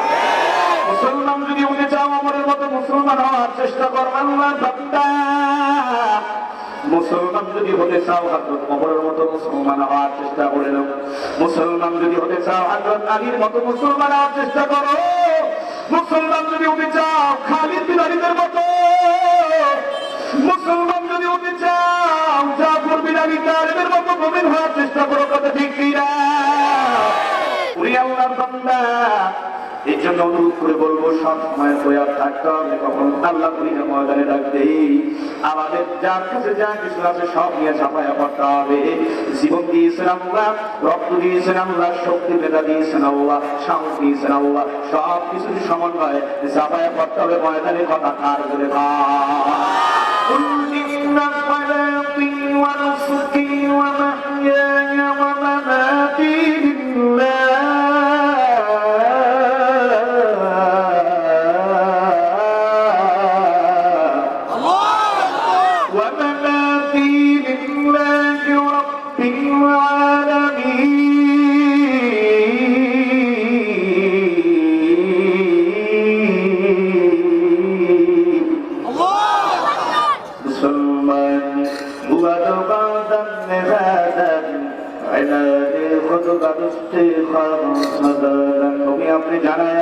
মুসলমান যদি হতে চাও আমরের মতো মুসলমান হওয়ার চেষ্টা কর। আল্লাহর বান্দা, মুসলমান যদি হতে চাও হযরত ওমরের মতো মুসলমান হওয়ার চেষ্টা করে নাও। মুসলমান যদি হতে চাও হযরত আলীর মতো মুসলমান হওয়ার চেষ্টা করো। মুসলমান যদি হতে চাও খালিদ বিন ওয়ালিদের মতো, মুসলমান যদি হতে চাও আবি তালেবের মতো মুমিন হওয়ার চেষ্টা করো, কথা ঠিক কিনা? ওরে আল্লাহর বান্দা, এই জন্য অনুরোধ করে বলবো, সব সময় প্রয়াস থাকতে হবে কখন আল্লাহ দুনিয়া ময়দানে রাখবে। আমাদের যার কাছে যা কিছু আছে সব নিয়ে ঝাঁপাইয়া পড়তে হবে। জীবন দিয়েছেন আল্লাহ, রক্ত দিয়েছেন আল্লাহ, শক্তি মেধা দিয়েছেন আল্লাহ, সাহস দিয়েছেন আল্লাহ, সব কিছুর সমন্বয়ে ঝাঁপাইয়া পড়তে হবে ময়দানে। কথা কার বলে আপনি জানায়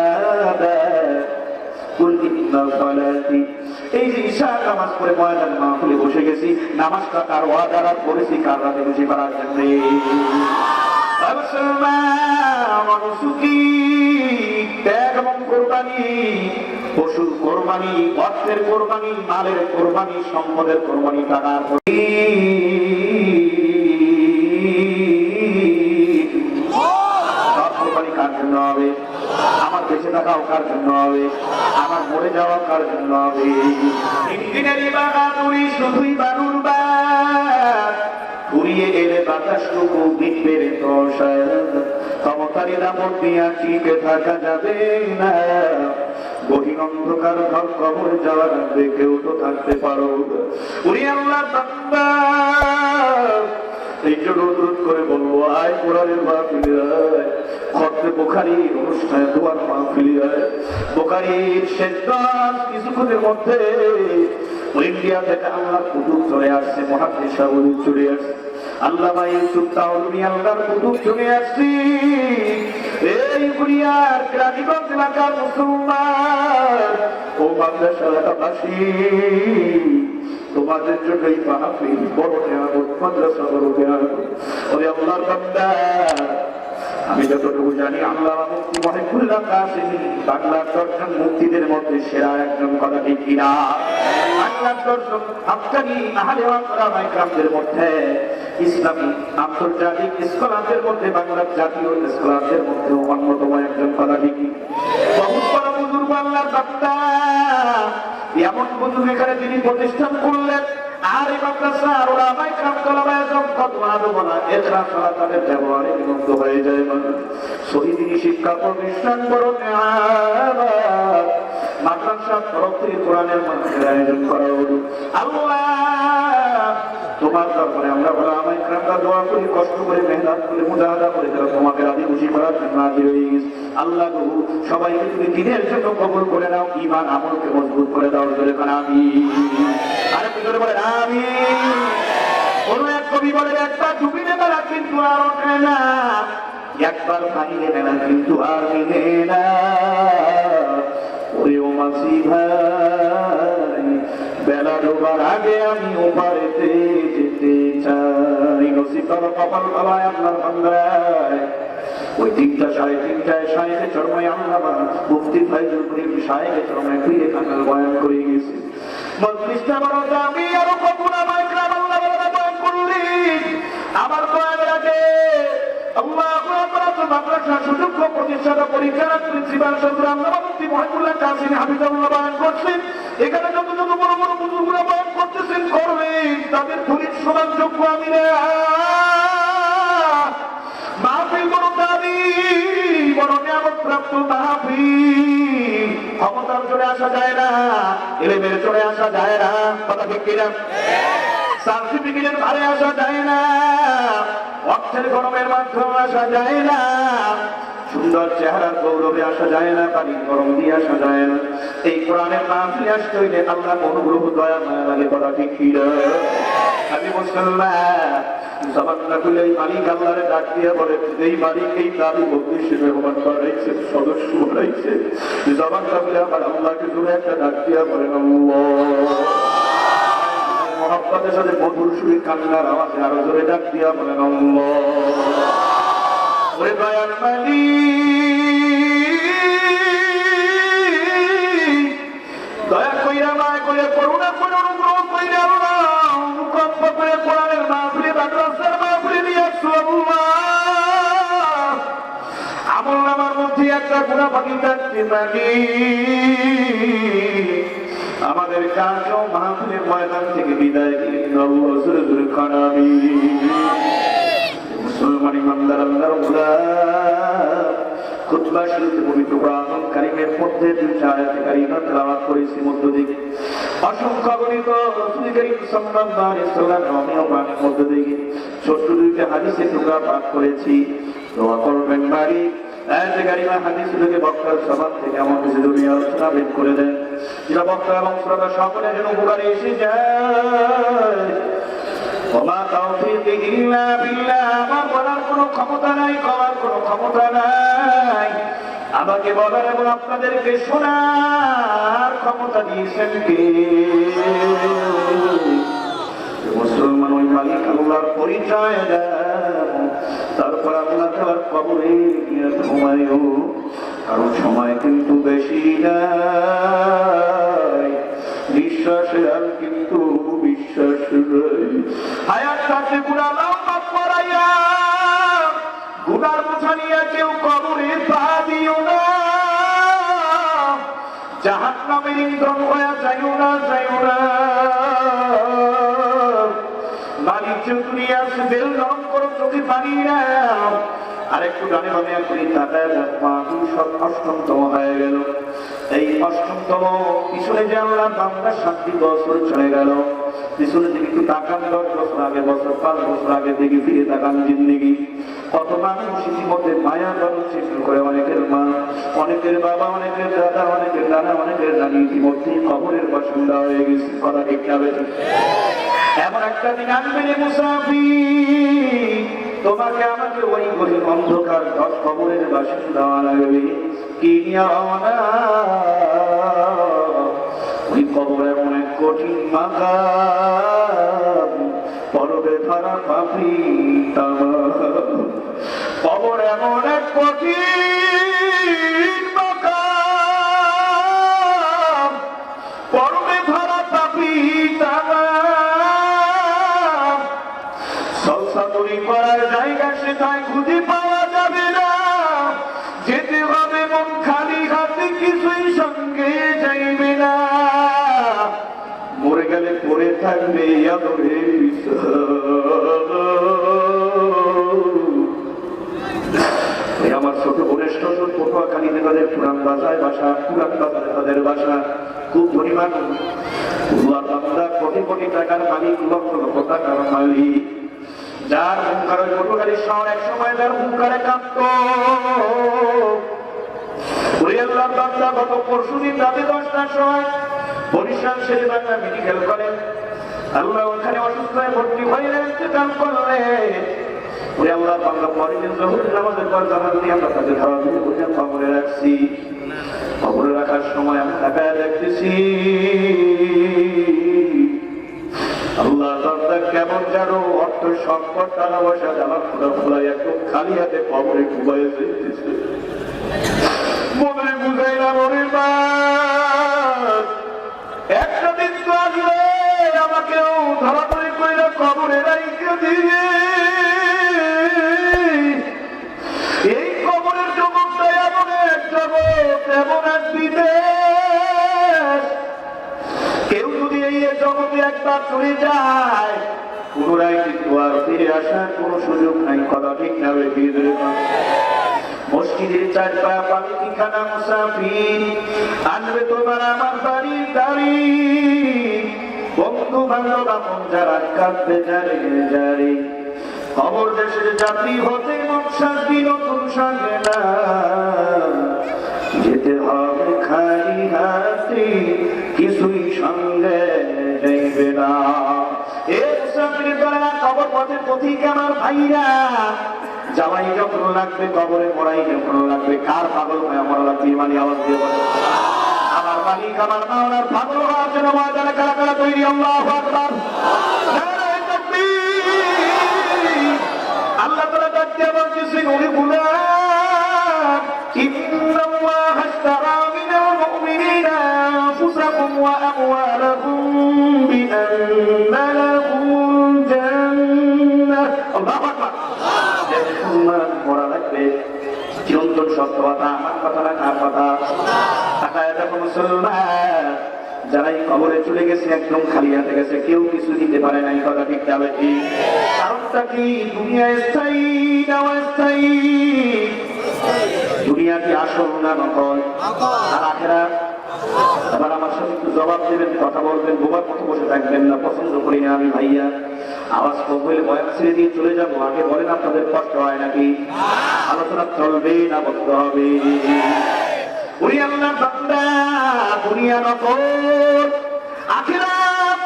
এই যে ঈশা নামাজ পড়ে ময়দান মাহফিলে বসে গেছি, নামাজটা কার ওয়াদার করেছি, কার রাতে খুশি করার জন্য। ত্যাগ এবং কোরবানি, পশুর কোরবানি, অর্থের কোরবানি, মালের কোরবানি, সম্পদের কোরবানি, টাকার কোরবানি কার জন্য হবে? আমার বেঁচে থাকাও কার জন্য হবে? আমার মরে যাওয়া কার জন্য হবে? শুধুই বালুর বাদ ঘুরিয়ে এলে বাতাসটুকু বিপের ক্ষমতারী দামত দিয়া টিকে থাকা যাবে না। গহীন অন্ধকার ঘর কবর যাওয়ার আগে কেউ তো থাকতে পারো। উনি আল্লাহ বান্দা, এই জন্য অনুরোধ করে বলবো, আয় কোরআনের মাহফিলে আয়, খতমে বুখারীর অনুষ্ঠানে দোয়ার মাহফিলে আয়। বুখারীর শেষ দশ কিছুক্ষণের মধ্যে ইন্ডিয়া থেকে আল্লাহর কুতুব চলে আসছে, মুহাদ্দিস সাহেব চলে আসছে, আল্লামা ইউসুফ তাওলুনি আল্লাহর কুতুব চলে আসছে। এই বুনিয়ার গ্রামীগঞ্জ এলাকার মুসলমান ও মাদ্রাসা এলাকাবাসী, তোমাদের জন্য এই মাহফিল বড় নিয়ামত, মাদ্রাসা বড় নিয়ামত। ওরে আল্লাহর বান্দা, আমি যতটুকু জানি আল্লাহ মুফতি মহিবুল্লাহ কাসেমী বাংলার দর্শন মুক্তিদের মধ্যে সেরা একজন, কথা ঠিক কিনা? বাংলার দর্শন আফগানি আহলে ওয়াক্রামা ইকরামদের মধ্যে, ইসলামী আন্তর্জাতিক স্কলারদের মধ্যে, বাংলার জাতীয় স্কলারদের মধ্যে অন্যতম একজন, কথা ঠিক। বহুত বড় বুজুর্গ আল্লাহর বান্দা, এমন বুজুর্গ এখানে তিনি প্রতিষ্ঠান করলেন। আর এই মাদ্রাসার ওলামায়ে কেরাম তলাবায়ে জগৎ ওয়াদবনা ইখলাস সালাতের ব্যবহারে বিমুগ্ধ হয়ে যায় মানুষ। শহীদি শিক্ষা প্রতিষ্ঠান বড় নিয়ামত, মাদ্রাসার তরফ থেকে কোরআনের মাহফিল আয়োজন করা হলো। আল্লাহ তোমার দরবারে আমরা ওলামায়ে কেরামরা দোয়া করি, কষ্ট করে মেহনত করে মুজাহাদা করে যারা তোমাকে রাজি খুশি করার জন্য হাজির হয়ে গেছে। আল্লাহ গো, সবাইকে তুমি দিনের জন্য কবুল করে নাও, ঈমান আমলকে মজবুত করে দাও। জোরে বলেন আমিন। আরে জোরে বলেন আমিন। কোন এক কবি বলে, একবার ডুবিলে বেলা কিন্তু আর ওঠে না, একবার ভাঙিলে বেলা কিন্তু আর মিলে না। ওরে ও মাসি ভাই, বেলা ডোবার আগে আমি ওপারেতে যেতে চাই। নসিব বাবা কপাল বাবায় আপনার বাংলায় ওই 3টা 3:30টায় শায়েখে চরমায় আল্লামা মুফতি ফাইজুল করিম শায়েখে চরমায় ফিরে কানাল বয়ান করে গেছে। মজলিসটা বড় দামি, আরো কত ওলামায়ে কেরাম আল্লাহ বড় বয়ান করলেন। আমার বয়ানের আগে আল্লাহু আকবার, মাদ্রাসা সুযোগ্য প্রতিষ্ঠাতা পরিচালক প্রিন্সিপাল সদর আল্লামা মুফতি মহিবুল্লাহ কাসেমী হাফিজাহুল্লাহ বয়ান করছেন। এখানে যত যত বড় বড় বুজুর্গরা বয়ান করতেছেন করবেন, তাদের ধরির সমান যোগ্য আমি না। মাহফিল বড় দামি, বড় নিয়ামত প্রাপ্ত মাহফিল। ক্ষমতার চলে আসা যায় না, এলেমের চলে আসা যায় না, কথা ঠিক কিনা? সার্টিফিকেটের ভারে আসা যায় না, অর্থের গরমের মাধ্যমে আসা যায় না, সুন্দর চেহারার গৌরবে আসা যায় না, পানির গরম দিয়ে আসা যায় না। এই কোরআনের মাহফিলে আসতে হইলে আল্লাহ অনুগ্রহ দয়া মায়া লাগে, কথা ঠিক কিনা? আমি মুসলমান, জবানটা খুলে এই মালিক আল্লাহরে ডাক দিয়ে বলে, এই মালিক এই দাবি বলতেছে, মেহমান বাড়াইছে, সদস্য বাড়াইছে, জবানটা খুলে আমার আল্লাহকে জুড়ে একটা ডাক দিয়ে বলেন, আল্লাহ মহব্বতের সাথে মধুর সুরে কান্নার আওয়াজে আরো জোরে ডাক দিয়া বলেন আল্লাহ। ওরে দয়াল মালিক, দয়া কইরা মায়া করে করুণা করে অনুগ্রহ কইরা আল্লাহ অনুকম্প করে কোরআনের মাহফিলে মাদ্রাসার মাহফিলে নিয়ে আসছো আল্লাহ। আমলনামার মধ্যে একটা গুনাহ বাকি থাকতে পারি, আমাদের কাজও মাহফিলের ময়দান থেকে বিদায় দিয়ে আল্লাহ জোরে জোরে খানাবি। মুসলমান ইমানদার আল্লাহর গোলাম, খুতবা শরীফে পবিত্র কোরআনুল কারীমের মধ্যে দুইটা আয়াতে কারিমা তেলাওয়াত করেছি মধ্য দিকে, অসংখ্য গণিত রাসূল করিম সাল্লাল্লাহু আলাইহি ওয়াসাল্লামের অমীয় বাণীর মধ্য দিকে ছোট্ট দুইটা হাদিসের টুকরা পাঠ করেছি। দোয়া করবেন মালিক আয়াতে কারিমা হাদিসগুলোকে বক্তার জবান থেকে এমন কিছু দুনিয়া আলোচনা বের করে দেন যেটা বক্তা এবং শ্রোতা সকলের জন্য উপকারে এসে যায়। ওমা তাওফীকি ইল্লা বিল্লাহ, আমার বলার কোনো ক্ষমতা নাই, করার কোনো ক্ষমতা নাই। আমাকে বলার এবং আপনাদেরকে শোনার ক্ষমতা দিয়েছেন কে? মুসলমান ওই মালিক আল্লাহর পরিচয় দেন, তারপর আল্লাহ তাআলার কবরে গিয়ে ঘুমায়ও। কারণ সময় কিন্তু বেশি নাই, বিশ্বাসের আর কিন্তু বিশ্বাস নাই। হায়াত থাকতে গুনাহ মাফ করাইয়া গুনার বোঝা নিয়ে কেউ কবরে পা দিও না, জাহান্নামের ইন্ধন হয়ে যাইও না, যাইও না। মালিক যেহেতু নিয়ে আসছে বেল নরম করো, চোখে পানি না। আরেকটু ডানে বামে করি তাকায় সব অষ্টমতম হয়ে গেল। এই অষ্টমতম পিছনে যে আল্লাহ বান্দা 7 বছর চলে গেল, পিছনে দিকে একটু তাকান, 10 বছর আগে, বছর 5 বছর আগে দিকে ফিরে তাকান জিন্দেগি। কত মানুষ ইতিমধ্যে মায়া গরম সৃষ্টি করে, অনেকের মা, অনেকের বাবা, অনেকের দাদা, অনেকের নানা, অনেকের নানি ইতিমধ্যে কবরের বাসিন্দা হয়ে গেছে। কথা ঠিক না বেশি? এমন একটা দিন আসবে রে মুসাফির, তোমাকে আমাকে ওই গরিব অন্ধকার ঘর কবরের বাসিন্দা লাগবে। কি নিয়ে রওনা? ওই কবর এমন এক কঠিন মাকাম, পরবে ধরা পাপি কবর এমন এক কঠিন মাকাম, পরবে ধরা পাপি সলসাতুরি করার জায়গা সেটাই খুঁজে পাওয়া যাবে না। যেতে হবে মন খালি হাতে, কিছুই সঙ্গে যাইবে না। মরে গেলে পড়ে থাকবে আদরে আমার ছোট বোনের শ্বশুর পটুয়াখালীতে তাদের পুরান বাসায় বাসা, পুরান বাজারে তাদের বাসা। খুব ধনী মানুষ, কোটি কোটি টাকার মালিক, লক্ষ লক্ষ টাকার মালিক, যার হুঙ্কার ওই পটুয়াখালী শহর এক সময় যার হুঙ্কারে কাঁপত। গত পরশুদিন রাতে 10টার সময় বরিশাল শেরে বাংলা মেডিকেল কলেজ আল্লাহ ওখানে অসুস্থ হয়ে ভর্তি হয়ে ইন্তেকাল করলেন। ওরে আল্লাহ বাংলা পরে আমাদের পর জানান দিয়ে আমরা তাকে ধরাধরি করে খবরে রাখছি। খবরে রাখার সময় আমি তাকায় দেখতেছি আল্লাহ তাআলা কেমন যেন অর্থ সংকট, টাকা পয়সা জামা খোলা একদম খালি হাতে কবরে ঘুমায় যেতেছে। মনে বুঝাই না মনে মা, একটা দিন তো আসবে আমাকেও ধরাধরি করে কবরে রাইখে দিয়ে। এই কবরের জগৎটা এমন এক জগৎ, এমন এক বিদেশ, কেউ যদি এই জগতে একবার চলে যায় পুনরায় কিন্তু আর ফিরে আসার কোন সুযোগ নাই। কথা ঠিক না? মসজিদের 4 পায়া পালকিখানা মুসাফির আনবে তোমার আমার বাড়ির দাড়ি, বন্ধু বান্ধব আপন যারা কাঁদবে যারে যারে। খবর দেশের যাত্রী হতে মন শান্তি নতুন সঙ্গে না, যেতে হবে খালি হাতে, কিছুই সঙ্গে যাইবে না। এ মুসাফির দলেরা খবর পথের পথিক আমার ভাইরা, যাওয়াই যখন লাগবে কবরে মরাই যখন লাগবে, কার পাগল হয়ে মরা লাগবে মানে আওয়াজ দিয়ে বলে আমার মালিক আমার মাওলার পাগল হওয়ার জন্য ময়দানে কারা কারা তৈরি আল্লাহু আকবার নারায়ে তাকবীর আল্লাহ তাআলা ডাকতে বলতেছেন ওরে গুলাম ইন্নাল্লাহা আশতারা মিনাল মুমিনিনা আনফুসাহুম ওয়া আমওয়ালাহুম বিআন্না লাহুমুল জান্নাহ আল্লাহু আকবার সম্মান করা লাগবে চিরন্তন সত্য কথা আমার কথা না কার কথা তাকায় দেখো মুসলমান যারা এই কবরে চলে গেছে একদম খালি হাতে গেছে কেউ কিছু দিতে পারে নাই কথা ঠিক যাবে কি কারণটা কি দুনিয়া স্থায়ী না অস্থায়ী দুনিয়া কি আসল না নকল আর আখিরাত আবার আমার সাথে একটু জবাব দেবেন কথা বলবেন বোবার মতো বসে থাকবেন না পছন্দ করি না আমি ভাইয়া আওয়াজ কম হলে বয়ান ছেড়ে দিয়ে চলে যাবো আগে বলেন আপনাদের কষ্ট হয় নাকি আলোচনা চলবে না বলতে হবে ওরে আল্লাহ বান্দা দুনিয়া নকল আখিরাত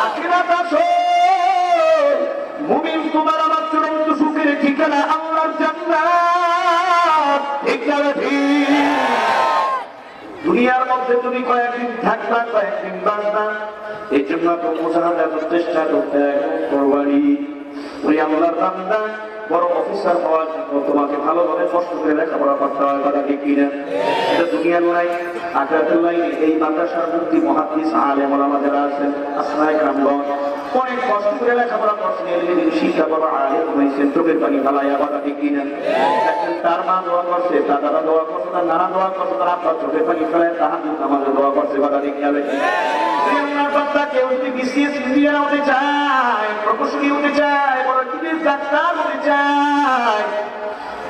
আখিরাত আসল মুমিন তোমার আমার চূড়ান্ত সুখের ঠিকানা আল্লাহর জান্নাত ঠিক যাবে ঠিক দুনিয়ার মধ্যে তুমি কয়েকদিন থাকবা কয়েকদিন বাঁচবা এই জন্য তো মুসাহাদা চেষ্টা করতে করবানি ওই আল্লাহর বান্দা বড় অফিসার হওয়ার জন্য তোমাকে ভালোভাবে কষ্ট করে লেখাপড়া করতে হয় কথা ঠিক কিনা এটা দুনিয়ার নাই আখিরাতের লাইনে এই মাদ্রাসার মুক্তি মুহাদ্দিস আলেম ওলামা যারা আছেন আসমায়ে কেরামগণ অনেক কষ্ট করে লেখাপড়া করছেন এলিমের শিক্ষা বড় আলেম হয়েছেন চোখের পানি ফালাইয়া কথা ঠিক কিনা তার মা দোয়া করছে তার দাদা দোয়া করছে তার নানা দোয়া করছে তার আব্বা চোখের পানি ফেলায় তাহাজ্জুদ নামাজে দোয়া করছে কথা ঠিক যাবে কেউ যদি বিসিএস ইঞ্জিনিয়ার হতে চায় প্রকৌশলী হতে চায় বড় টিভির ডাক্তার হতে চায়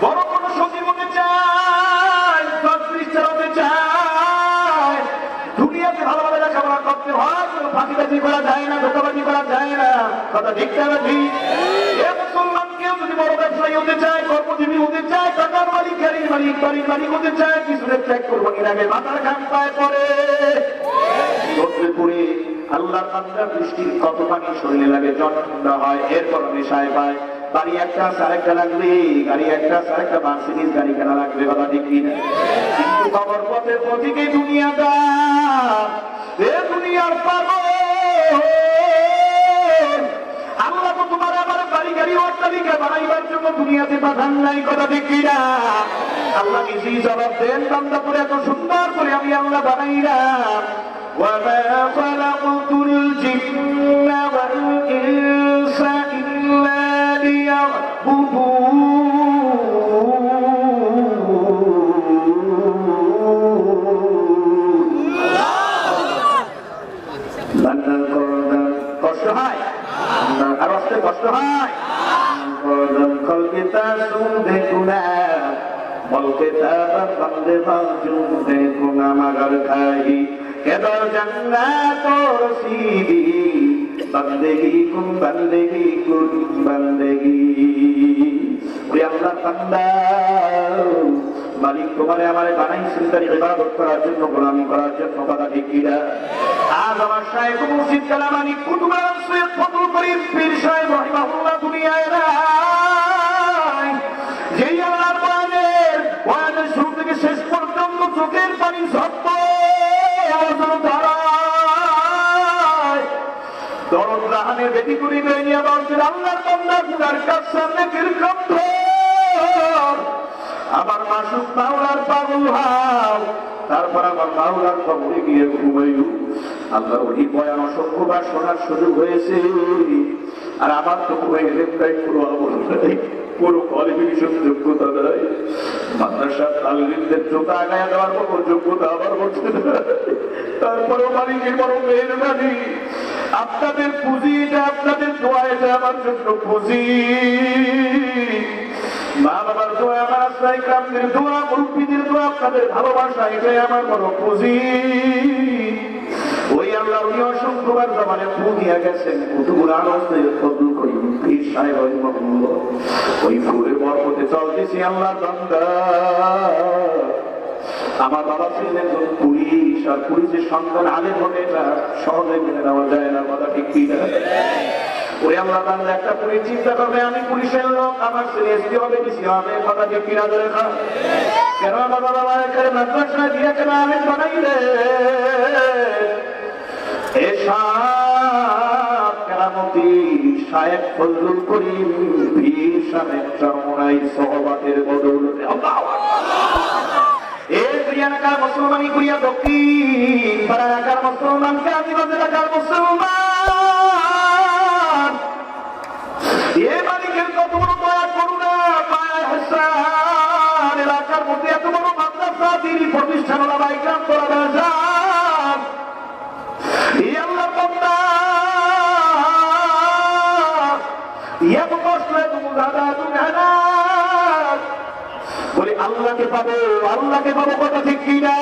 বড় কোনো সচিব হতে চায় মিনিস্টার হতে চায় দুনিয়াতে ভালোভাবে লেখাপড়া করতে হয় কোনো ফাঁকিবাজি করা যায় না ধোকাবাজি করা যায় না কথা ঠিক যাবে ঠিক মুসলমান কেউ যদি বড় ব্যবসায়ী হতে চায় কর্মজীবী হতে চায় টাকার মালিক গাড়ির মালিক বাড়ির মালিক হতে চায় পিছনে ত্যাগ করবো এর আগে মাথার ঘাম পায় পরে পড়ে আল্লাহর বান্দার বৃষ্টির কত পানি শরীরে লাগে জ্বর ঠান্ডা হয় এরপর নেশায় পায় বাড়ি একটা আরেকটা লাগবে গাড়ি একটা আরেকটা মার্সিডিজ গাড়ি কেনা লাগবে কথা ঠিক কিনা কিন্তু খবর পথের পথিকে দুনিয়াদার এ দুনিয়ার পাগল আল্লাহ তো তোমার আমার বাড়ি গাড়ি অট্টালিকা বানাইবার জন্য দুনিয়াতে পাঠান নাই কথা ঠিক কিনা আল্লাহ নিজেই জবাব দেন বান্দা করে এত সুন্দর করে আমি আল্লাহ বানাইলাম وما خلقت الجن والإنس إلا ليعبدون কষ্ট হয় আর অস্তে কষ্ট হয় কলকিতা শুনতে গুণা বলকে তার বন্দে ভাজুতে গুণা মাগার খাই কেদর জান্নাত রসিদি বন্দেগি কুম বন্দেগি ওই আল্লাহ বান্দা মালিক তোমারে আমারে বানাইছেন তার ইবাদত করার জন্য গোলামি করার জন্য কথা ঠিক কিনা আজ আমার শাইখ মুর্শিদ কালামানি কুতুবে সৈয়দ ফজল করিম পীর সাহেব রাহিমাহুল্লাহ দুনিয়ায় নাই যেই আল্লাহর বয়ানের শুরু থেকে শেষ পর্যন্ত চোখের পানি ঝরত দরদ রাহানের বেটি করি নিয়ে বলছেন আল্লাহর বান্দা গুনার কাজ সামনে কিরকম আমার মাসুক মাওলার পাগল হাও তারপর আমার মাওলার কবরে গিয়ে ঘুমাইল আল্লাহর ওই বয়ান অসংখ্যবার শোনার সুযোগ হয়েছে আর আমার তো ঘুমে গেলে তাই পুরো অবস্থা নেই পুরো কোয়ালিফিকেশন যোগ্যতা নাই মাদ্রাসার তালিমদের জোতা আগায় দেওয়ার মতো যোগ্যতা আবার হচ্ছে না তারপরেও মালিকের বড় মেহেরবানি আপনাদের পুঁজি এটা আপনাদের দোয়া এটা আমার জন্য পুঁজি মা বাবার দোয়া আমার আশ্রয় গ্রামের দোয়া মুরব্বীদের দোয়া আপনাদের ভালোবাসা এটাই আমার বড় পুঁজি ওই আল্লাহ উনি অসংখ্যবার জমানে ফু দিয়া গেছেন কুতুবুল আলম সৈয়দ ফজল করিম পীর সাহেব রাহিমাহুল্লাহ ওই ফুলের বরকতে চলতেছি আল্লাহর বান্দা আমার বাবা ছিলেন একজন পুলিশ আর পুলিশের সন্তান আলেম হবে এটা সহজে মেনে নেওয়া যায় না কথা ঠিক কি না ওরে আল্লাহ বান্দা একটা পুলিশ চিন্তা করবে আমি পুলিশের লোক, আমার ছেলে এসপি হবে, ডিসি হবে, কথা ঠিক কিনা ধরে খা। কেন বাবা বাবা এখানে মাদ্রাসা দিয়ে কেন আমি বানাইলে এসব কেরামতি শায়েখ ফজলুল করিম পীর সাহেব চরমনাই সহবাতের বদৌলতে আল্লাহু আকবার। এই এলাকার মুসলমানি করিয়া দক্ষিণ পাড়া এলাকার মুসলমানকে আদিবাসী এলাকার মুসলমান এ মালিকের কত বড় দয়া করুণা মায়া হাসান এলাকার মধ্যে এত বড় মাদ্রাসা দিনী প্রতিষ্ঠান ওলামা ইকরাম তোরা যান এই আল্লাহর বান্দা এত কষ্ট এত মুজাদা এত মেহনত বলে আল্লাহকে পাবো কথা ঠিক কিনা।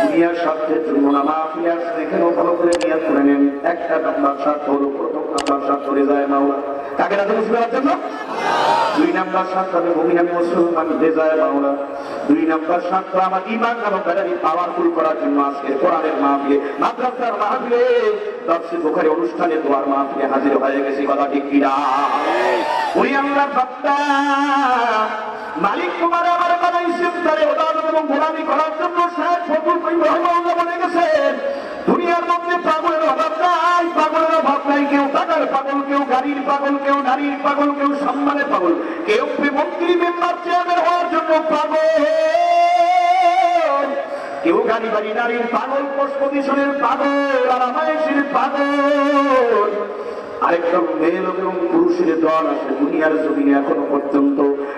দুনিয়ার স্বার্থের জন্য না মাহফিল আসছে, এখানেও ভালো করে নিয়াত করে নেন। একটা নাম্বার স্বার্থ হলো, প্রথম নাম্বার স্বার্থ রেজায়ে মাওলা, কাকে রাজি খুশি করার জন্য। দুই নাম্বার স্বার্থ হবে মুমিন মুসলমান রেজায়ে মাওলা। দুই নাম্বার স্বার্থ আমার ঈমান এবং ব্যাটারি পাওয়ারফুল করার জন্য আজকে কোরআনের মাহফিলে, মাদ্রাসার মাহফিলে, তাফসীর বুখারী অনুষ্ঠানে, দোয়ার মাহফিলে হাজির হয়ে গেছি, কথা ঠিক কিনা। ওই আল্লাহর বান্দা মালিক তোমার আমার বানাইছে তারে ইবাদত এবং গোলামি করার জন্য। শায়েখ ফজলুল করিম রাহিমাহুল্লাহ বলে গেছেন দুনিয়ার মধ্যে পাগলের অভাব নাই, কেউ টাকার পাগল, কেউ গাড়ির পাগল, কেউ নারীর পাগল, কেউ সম্মানের পাগল, কেউ মন্ত্রী মেম্বার চেয়ারম্যান হওয়ার জন্য পাগল, কেউ গাড়ি বাড়ি নারীর পাগল, পোস্ট পজিশনের পাগল, আরামায়েশের পাগল। আরেকটা মেল এবং পুরুষের দল আছে দুনিয়ার জমিনে এখনো পর্যন্ত।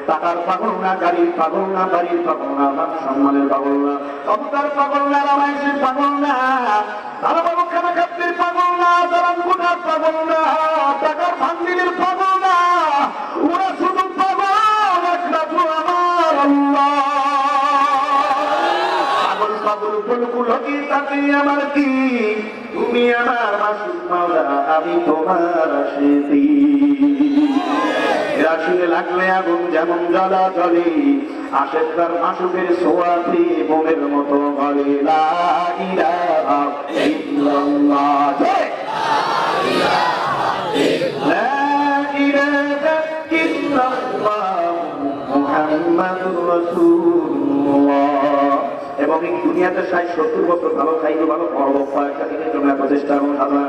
টাকার পাগল না, গাড়ির পাগল না, বাড়ির পাগল না, মান সম্মানের পাগল না, ক্ষমতার পাগল না, রামায়ণের পাগল না, তারা বাবু খানা খাদ্যের পাগল না, দালান কোঠার পাগল না, টাকার ভান্ডিলের পাগল না, ওরা শুধু পাগল একমাত্র আমার আল্লাহ। পাগল বলকুল কি তাতে আমার কি, তুমি আমার মাসুক মাওলা, আমি তোমার আশিকি। রাশিতে লাগলে আগুন যেমন জ্বালা জ্বলে, আশেক তার মাসুকের সোয়াতে বোমের মতো গলে। লা ইলাহা ইল্লাল্লাহ, লা ইলাহা ইল্লাল্লাহ, মুহাম্মাদুর রাসূলুল্লাহ। এবং এই দুনিয়াতে 60-70 বছর ভালো খাইলো, ভালো পড়বো, কয়েকটা দিনের জন্য এত চেষ্টা এবং সাধনা।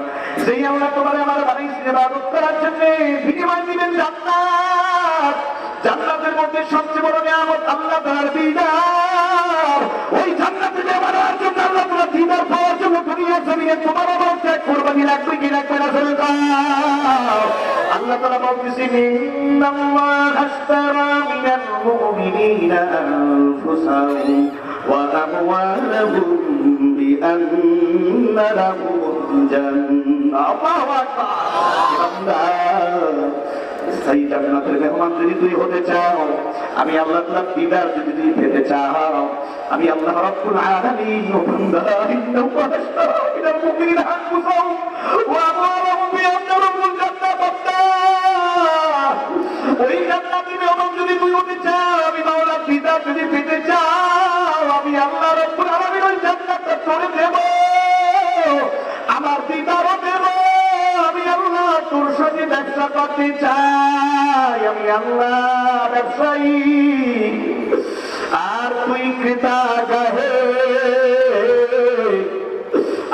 যেই আল্লাহ তোমার আমার বানাইছে ইবাদত করার জন্য, বিনিময় দিবেন জান্নাত। জান্নাতের মধ্যে সবচেয়ে বড় নিয়ামত আল্লাহ তাআলার দিদার। ওই জান্নাতে যাওয়ার জন্য আল্লাহ তাআলা দিদার পাওয়ার জন্য দুনিয়া জমিনে তোমার আমার ত্যাগ কুরবানি রাখবে কি রাখবে না বলে দাও। আল্লাহ তাআলা বলতেছেন ইন্নাল্লাহা আশতারা মিনাল মুমিনিনা আনফুসাহুম ওয়া আমওয়ালাহুম বিআন্না লাহুমুল জান্নাহ। আল্লাহু আকবার। সেই জান্নাতের মেহমান যদি তুই হতে চাও, আমি আল্লাহ তাআলার দিদার যদি তুই পেতে চাও, আমি আল্লাহ রাব্বুল আলামিন বান্দা ইন্নাল্লাহা আশতারা মিনাল মুমিনিনা আনফুসাহুম ওয়া আমওয়ালাহুম বিআন্না লাহুমুল জান্নাহ। ওই জান্নাতের মেহমান যদি তুই হতে চাও, আমি মাওলার দিদার যদি পেতে চাও, আমি আল্লাহ রাব্বুল আলামিন ওই জান্নাতটা তোরে দেব, আমার দিদারও দেব। আমি আল্লাহ তোর সাথে ব্যবসা করতে চাই, আমি আল্লাহ ব্যবসায়ী আর তুই ক্রেতা গাহে।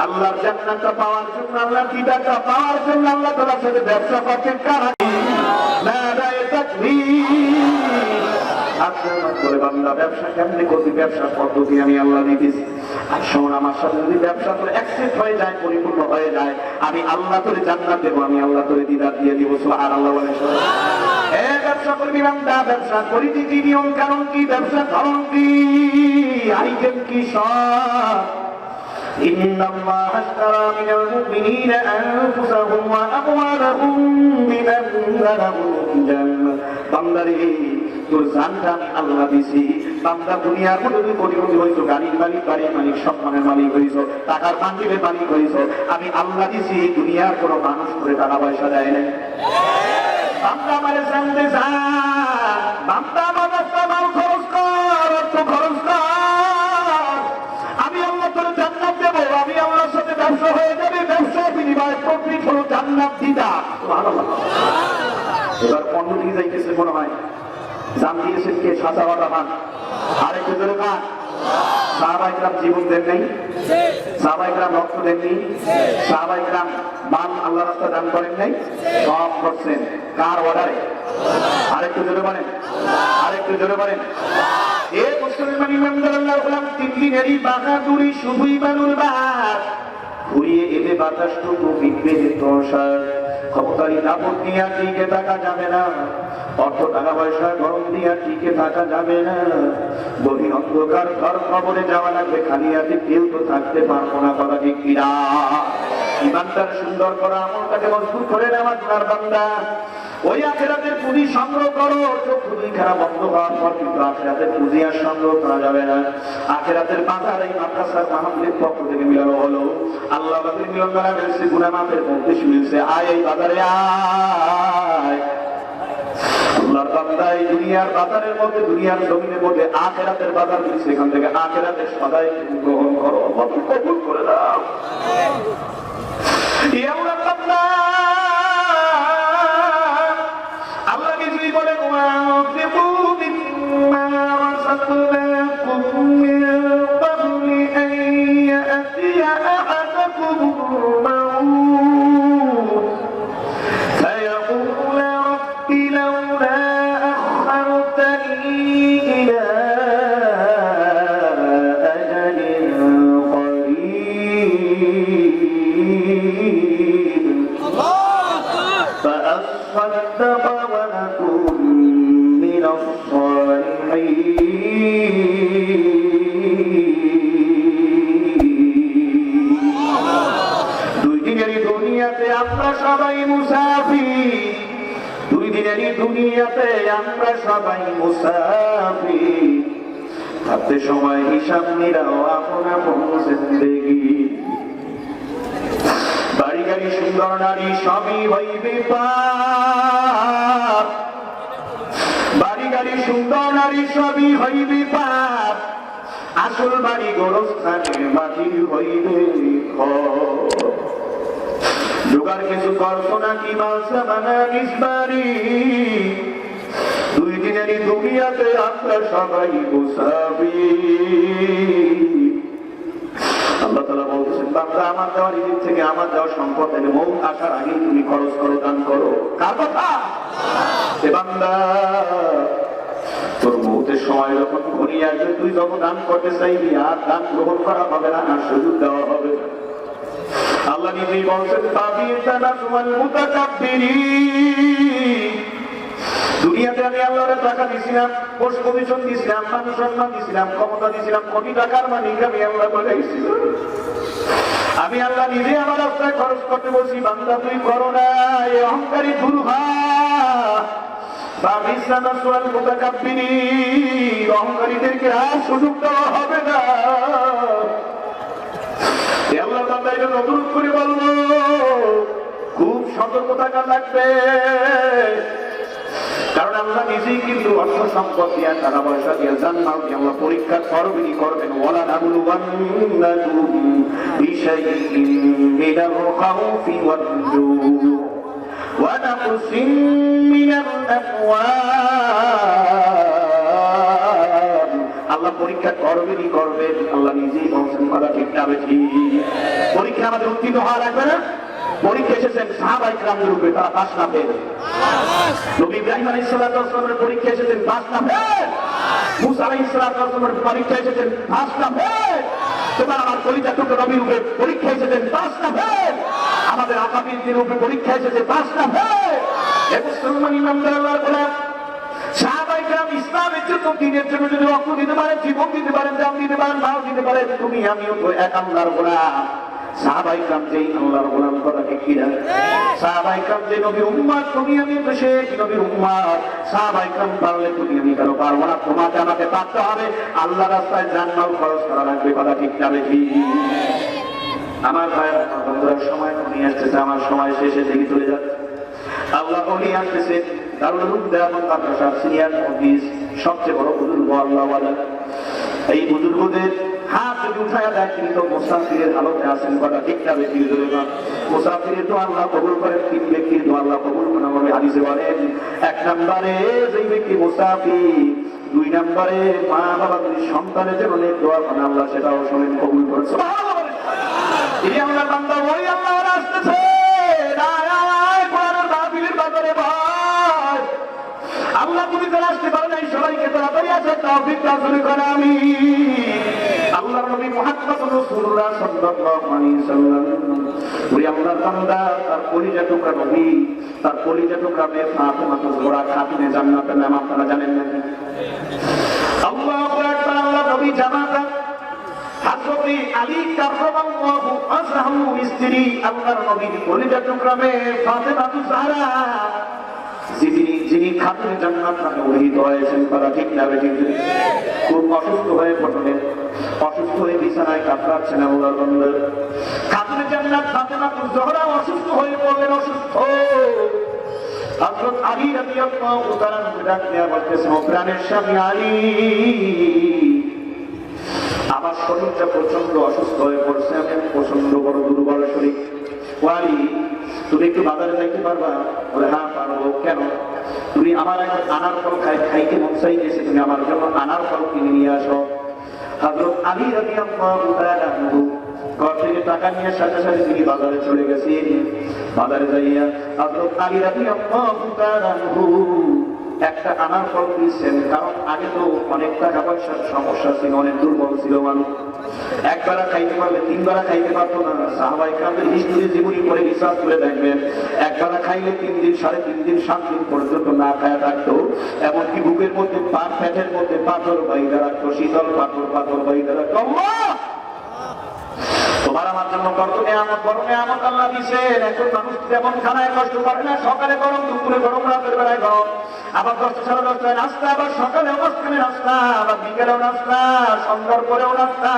আল্লাহর জান্নাতটা পাওয়ার জন্য, আল্লাহর দিদারটা পাওয়ার জন্য আল্লাহ তাআলার সাথে ব্যবসা করতে কারা নারায়ে তাকবীর। আক্রমণ করে বান্দা ব্যবসা কেমনে করবি, ব্যবসার পদ্ধতি আমি আল্লাহ দিতেছি। আর শোন, আমার সাথে যদি ব্যবসা করে অ্যাকসেপ্ট হয়ে যায়, পরিপূর্ণ হয়ে যায়, আমি আল্লাহ তোরে জান্নাত দেবো, আমি আল্লাহ তোরে দিদার দিয়ে দিব। সুবহানাল্লাহ বলে ব্যবসা করবি বান্দা, ব্যবসা করি কি নিয়ম কানুন কি, ব্যবসা ধরন কি, আইটেম কি সব। ইন্নাল্লাহা আশতারা মিনাল মুমিনিনা আনফুসাহুম ওয়া আমওয়ালাহুম বিআন্না লাহুমুল জান্নাহ। বান্দারে তোর জানটা আমি আল্লাহ দিছি। বান্দা দুনিয়ার মধ্যে তুই কোটিপতি হইছো, গাড়ির মালিক, বাড়ির মালিক, সম্মানের মালিক হইছো, টাকার পাঞ্জিবের মালিক হইছো, আমি আল্লাহ দিছি। দুনিয়ার কোনো মানুষ করে টাকা পয়সা দেয় না। বান্দা আমারে জানতে চান, বান্দা আমার রাস্তা মাল খরচ কর, অর্থ খরচ কর, আমি আল্লাহ তোর জান্নাত দেবো। আমি আল্লাহর সাথে ব্যবসা হয়ে যাবে, ব্যবসা বিনিময় প্রফিট হলো জান্নাত দিতে সুবহানাল্লাহ। এবার পণ্য দিকে যাইতেছে মনে হয়, জান দিয়েছেন কে? সাজাওয়াত আমান। আরেকটু জোরে খান। সাহাবায়ে কেরাম জীবন দেন নাই? সাহাবায়ে কেরাম রক্ত দেননি? সাহাবায়ে কেরাম মান আল্লাহর রাস্তায় দান করেন নাই? সব করছেন কার অর্ডারে? আরেকটু জোরে বলেন, আরেকটু জোরে বলেন। এ মুসলমান ইমানদার আল্লাহর গোলাম, 3 দিনেরই বাহাদুরি শুধুই বানুর বাদ, ঘুরিয়ে এলে বাতাসটুকু বিকবে তোষার। ক্ষমতারই দাপট নিয়ে টিকে থাকা যাবে না, অর্থ টাকা পয়সা গরম দিয়া টিকে থাকা যাবে না। গভীর অন্ধকার ঘর খবরে যাওয়া লাগবে, খালি হাতে কেউ তো থাকতে পারবো না। কথা ঠিক কিনা? ইমানদার সুন্দর করা, আমলটাকে মজবুত করে নেওয়া তোমার বান্দা। ওই আখিরাতের পুঁজি সংগ্রহ করো। চক্ষু দুইখানা বন্ধ হওয়ার পর কিন্তু আখিরাতের পুঁজি আর সংগ্রহ করা যাবে না। আখিরাতের বাজার এই মাদ্রাসার মাহফিলের পক্ষ থেকে মিলানো হলো। আল্লাহ বাদের মিলন দ্বারা মিলছে, গুনাহ মাফের মধ্যে মিলছে। আয় এই বাজারে আয়। আল্লাহর বান্দা, এই দুনিয়ার বাজারের মধ্যে, দুনিয়ার জমিনের মধ্যে আখিরাতের বাজার মিলছে। এখান থেকে আখিরাতের সদাই গ্রহণ করো, কবুল করে দাও। ইয়া বান্দা, আল্লাহ নিজেই বলেন, ওয়ানফিকু মিম্মা রাযাকনাকুম মিন ক্বাবলি আন ইয়াতিয়া আহাদাকুমুল মাউত ফায়াকুলা রাব্বি লাওলা আখখারতানি ইলা আজালিন করিব فأصدق وأكن من الصالحين। দুই দিনেরই দুনিয়াতে আমরা সবাই মুসাফির, দুই দিনেরই দুনিয়াতে আমরা সবাই মুসাফির। হাতে সময় হিসাব নিরাও আপন আপন জিন্দেগি। বাড়ি গাড়ি সুন্দর নারী সবই হইবে পাপ, বাড়ি গাড়ি সুন্দর নারী সবই হইবে পাপ। আসল বাড়ি গোরস্থানে মাটি হইবে ঘর। জোগাড় কিছু করছো নাকি মালসা বানা নিজ বাড়ি। দুই দিনেরই দুনিয়াতে আমরা সবাই মুসাফির। আল্লাহ তাআলা বলছেন, বান্দা আমার দেওয়া রিজিক থেকে, আমার দেওয়া সম্পদ থেকে মৌত আসার আগেই তুমি খরচ করো, দান করো। কার কথা? এ বান্দা, তোর মৌতের সময় যখন ঘনিয়ে আসবে, তুই যখন দান করতে চাইবি আর দান গ্রহণ করা হবে না, আর সুযোগ দেওয়া হবে। আল্লাহ নিজেই বলছেন, তাবিতানাসুল মুতাকাব্বিরিন। দুনিয়াতে আমি আল্লাহর টাকা দিছিলাম, পোস্ট কমিশন দিছিলাম, মান সম্মান দিছিলাম, ক্ষমতা দিছিলাম, কোটি টাকার মালিক আমি আল্লাহ বানাইছিলাম। আমি আল্লাহ নিজে আমার রাস্তায় খরচ করতে বলছি, বান্দা তুই করো না। এই অহংকারী দূর হ। তাবিতানাসুল মুতাকাব্বিরিন, অহংকারীদেরকে আর সুযোগ দেওয়া হবে না। আল্লাহ বান্দা এটা অনুরোধ করে বলবো, খুব সতর্ক থাকা লাগবে। কারণ আল্লাহ নিজেই কিন্তু অর্থ সম্পদ দিয়া, টাকা পয়সা দিয়া, জান্নাত দিয়ে আল্লাহ পরীক্ষা করবেনই করবেন। ওয়ালা নাবলুওয়ান্নাকুম বিশাইইন মিনাল খাউফি ওয়াল-জূ'i ওয়া নাকসিন মিনাল আমওয়াল। আল্লাহ পরীক্ষা করবেনই করবেন। আল্লাহ নিজেই বলছেন, কথা ঠিক না বেশি। পরীক্ষা আমাদের উত্তীর্ণ হওয়া লাগবে না। পরীক্ষা এসেছেন সাহাবায়ে কেরামের উপরে, তারা পাস না পেল। নবী ইব্রাহিম আলাইহিস সালামের পরীক্ষা এসেছেন, পাস না পেল। মুসা আলাইহিস সালামের পরীক্ষা এসেছেন, পাস না পেল। তোমার আমার কলিজার টুকরো নবীর উপরে পরীক্ষা এসেছেন, পাস না পেল। আমাদের আকাবিরদের উপরে পরীক্ষা এসেছে, পাস না পেল। এ মুসলমান ইমানদার আল্লাহর গোলাম, সাহাবায়ে কেরাম ইসলামের জন্য, দ্বীনের জন্য যদি রক্ত দিতে পারেন, জীবন দিতে পারেন, জান দিতে পারেন, মাল দিতে পারেন, তুমি আমিও তো এক আল্লাহর গোলাম। সাহাবায়ে কেরাম যেই আল্লাহর গোলাম, কথা ঠিক কিনা? সাহাবায়ে কেরাম যে নবীর উম্মত, তুমি আমি তো সেই নবীর উম্মত। সাহাবায়ে কেরাম পারলে তুমি আমি কেন পারবো না? তোমাকে আমাকে পারতে হবে। আল্লাহর রাস্তায় জান-মাল খরচ করা লাগবে, কথা ঠিক না বেশি? আমার ভাইয়ের বন্ধুরা, সময় নিয়ে আসতেছে, আমার সময় শেষে দিকে চলে যাচ্ছে। আল্লাহ নিয়ে আসতেছে দারুল উলুম দেওবন্দ মাদ্রাসার সিনিয়র মুফতি, সবচেয়ে বড় বুজুর্গ আল্লাহওয়ালা। এই বুজুর্গদের হাত যদি উঠায় দেয় তিনি তো মুসাফিরের হালতে আছেন, কথা ঠিক না বেশি ধরে না। মুসাফিরের তো আল্লাহ কবুল করেন, তিন ব্যক্তির তো আল্লাহ কবুল করেন আমাকে হাদিসে বলেন। এক নম্বরে যেই ব্যক্তি মুসাফির, দুই নম্বরে মা বাবা দুই সন্তানের জন্য নেক দোয়া করেন আল্লাহ সেটাও শোনেন, কবুল করেন। সুবহানাল্লাহ বলেন। এই আমরা বান্দা ওই আল্লাহ আসতেছে, দাঁড়ায় কোরআনের মাহফিলের বাজারে ভাই আল্লাহ তুমি তো আসতে পারো নাই, সবাইকে তাড়াতাড়ি আসার তৌফিক দান করেন আমিন। আল্লাহর নবী মুহাম্মদ রাসূলুল্লাহ সাল্লাল্লাহু আলাইহি সাল্লাম ওই আল্লাহর বান্দা তার কলিজা টুকরা নবী, তার কলিজা টুকরা মেয়ে ফাতেমা জোহরা খাতুনে জান্নাতের নাম আপনারা জানেন নাকি? আল্লাহু আকবার। আল্লাহ নবী জামাতা হযরত আলী কাররামাল্লাহু ওয়াজহাহু স্ত্রী আল্লাহর নবীর কলিজা টুকরা মেয়ে ফাতেমা জোহরা যিনি খাতুনে জান্নাত নামে অভিহিত হয়েছেন, তারা ঠিক না বেঠিক খুব অসুস্থ হয়ে পড়লেন, অসুস্থ হয়ে বিছানায় কাতরাচ্ছেন আল্লাহর বান্দা। খাতুনে জান্নাত ফাতেমা জোহরা অসুস্থ হয়ে পড়লেন, অসুস্থ। হযরত আলী রাদিয়াল্লাহু তাআলা ডাক দেয়া বলতেছেন, ও প্রাণের স্বামী আলী, আমার শরীরটা প্রচন্ড অসুস্থ হয়ে পড়ছে, আমি প্রচন্ড বড় দুর্বল শরীর। ও আলী, তুমি একটু বাজারে যাইতে পারবা? বলে হ্যাঁ পারবো। কেন? তুমি আমার এখন আনার ফল খাইতে মন চাইতেছে, তুমি আমার জন্য আনার ফল কিনে নিয়ে আসো। হযরত আলী রাদিয়াল্লাহু তাআলা ঘর থেকে টাকা নিয়ে সাথে সাথে তিনি বাজারে চলে গেছেন। বাজারে যাইয়া হযরত আলী রাদিয়াল্লাহু তাআলা একটা আনার ফল দিয়েছেন, কারণ আগে তো অনেক টাকা পয়সার সমস্যা ছিল, অনেক দুর্বল ছিল মানুষ, একবেলা খাইতে পারলে তিনবেলা খাইতে পারতো না। সাহাবায়ে কেরামের হিস্ট্রি জীবনী পড়ে রিসার্চ করে দেখবেন, একবেলা খাইলে 3 দিন 3.5 দিন 7 দিন পর্যন্ত না খায়া থাকতো। এমনকি বুকের মধ্যে পেটের মধ্যে পাথর বাইধা রাখতো, শীতল পাথর বাইধা রাখতো। তোমার আমার জন্য কত নিয়ামত, বড় নিয়ামত আল্লাহ দিয়েছেন। এখন মানুষ যেমন খানায় কষ্ট করে না, সকালে গরম, দুপুরে গরম, রাতের বেলায় গরম, আবার 10টা 10:30 নাস্তা, আবার সকালেও মাঝখানে নাস্তা, আবার বিকেলেও নাস্তা, সন্ধ্যার পরেও নাস্তা,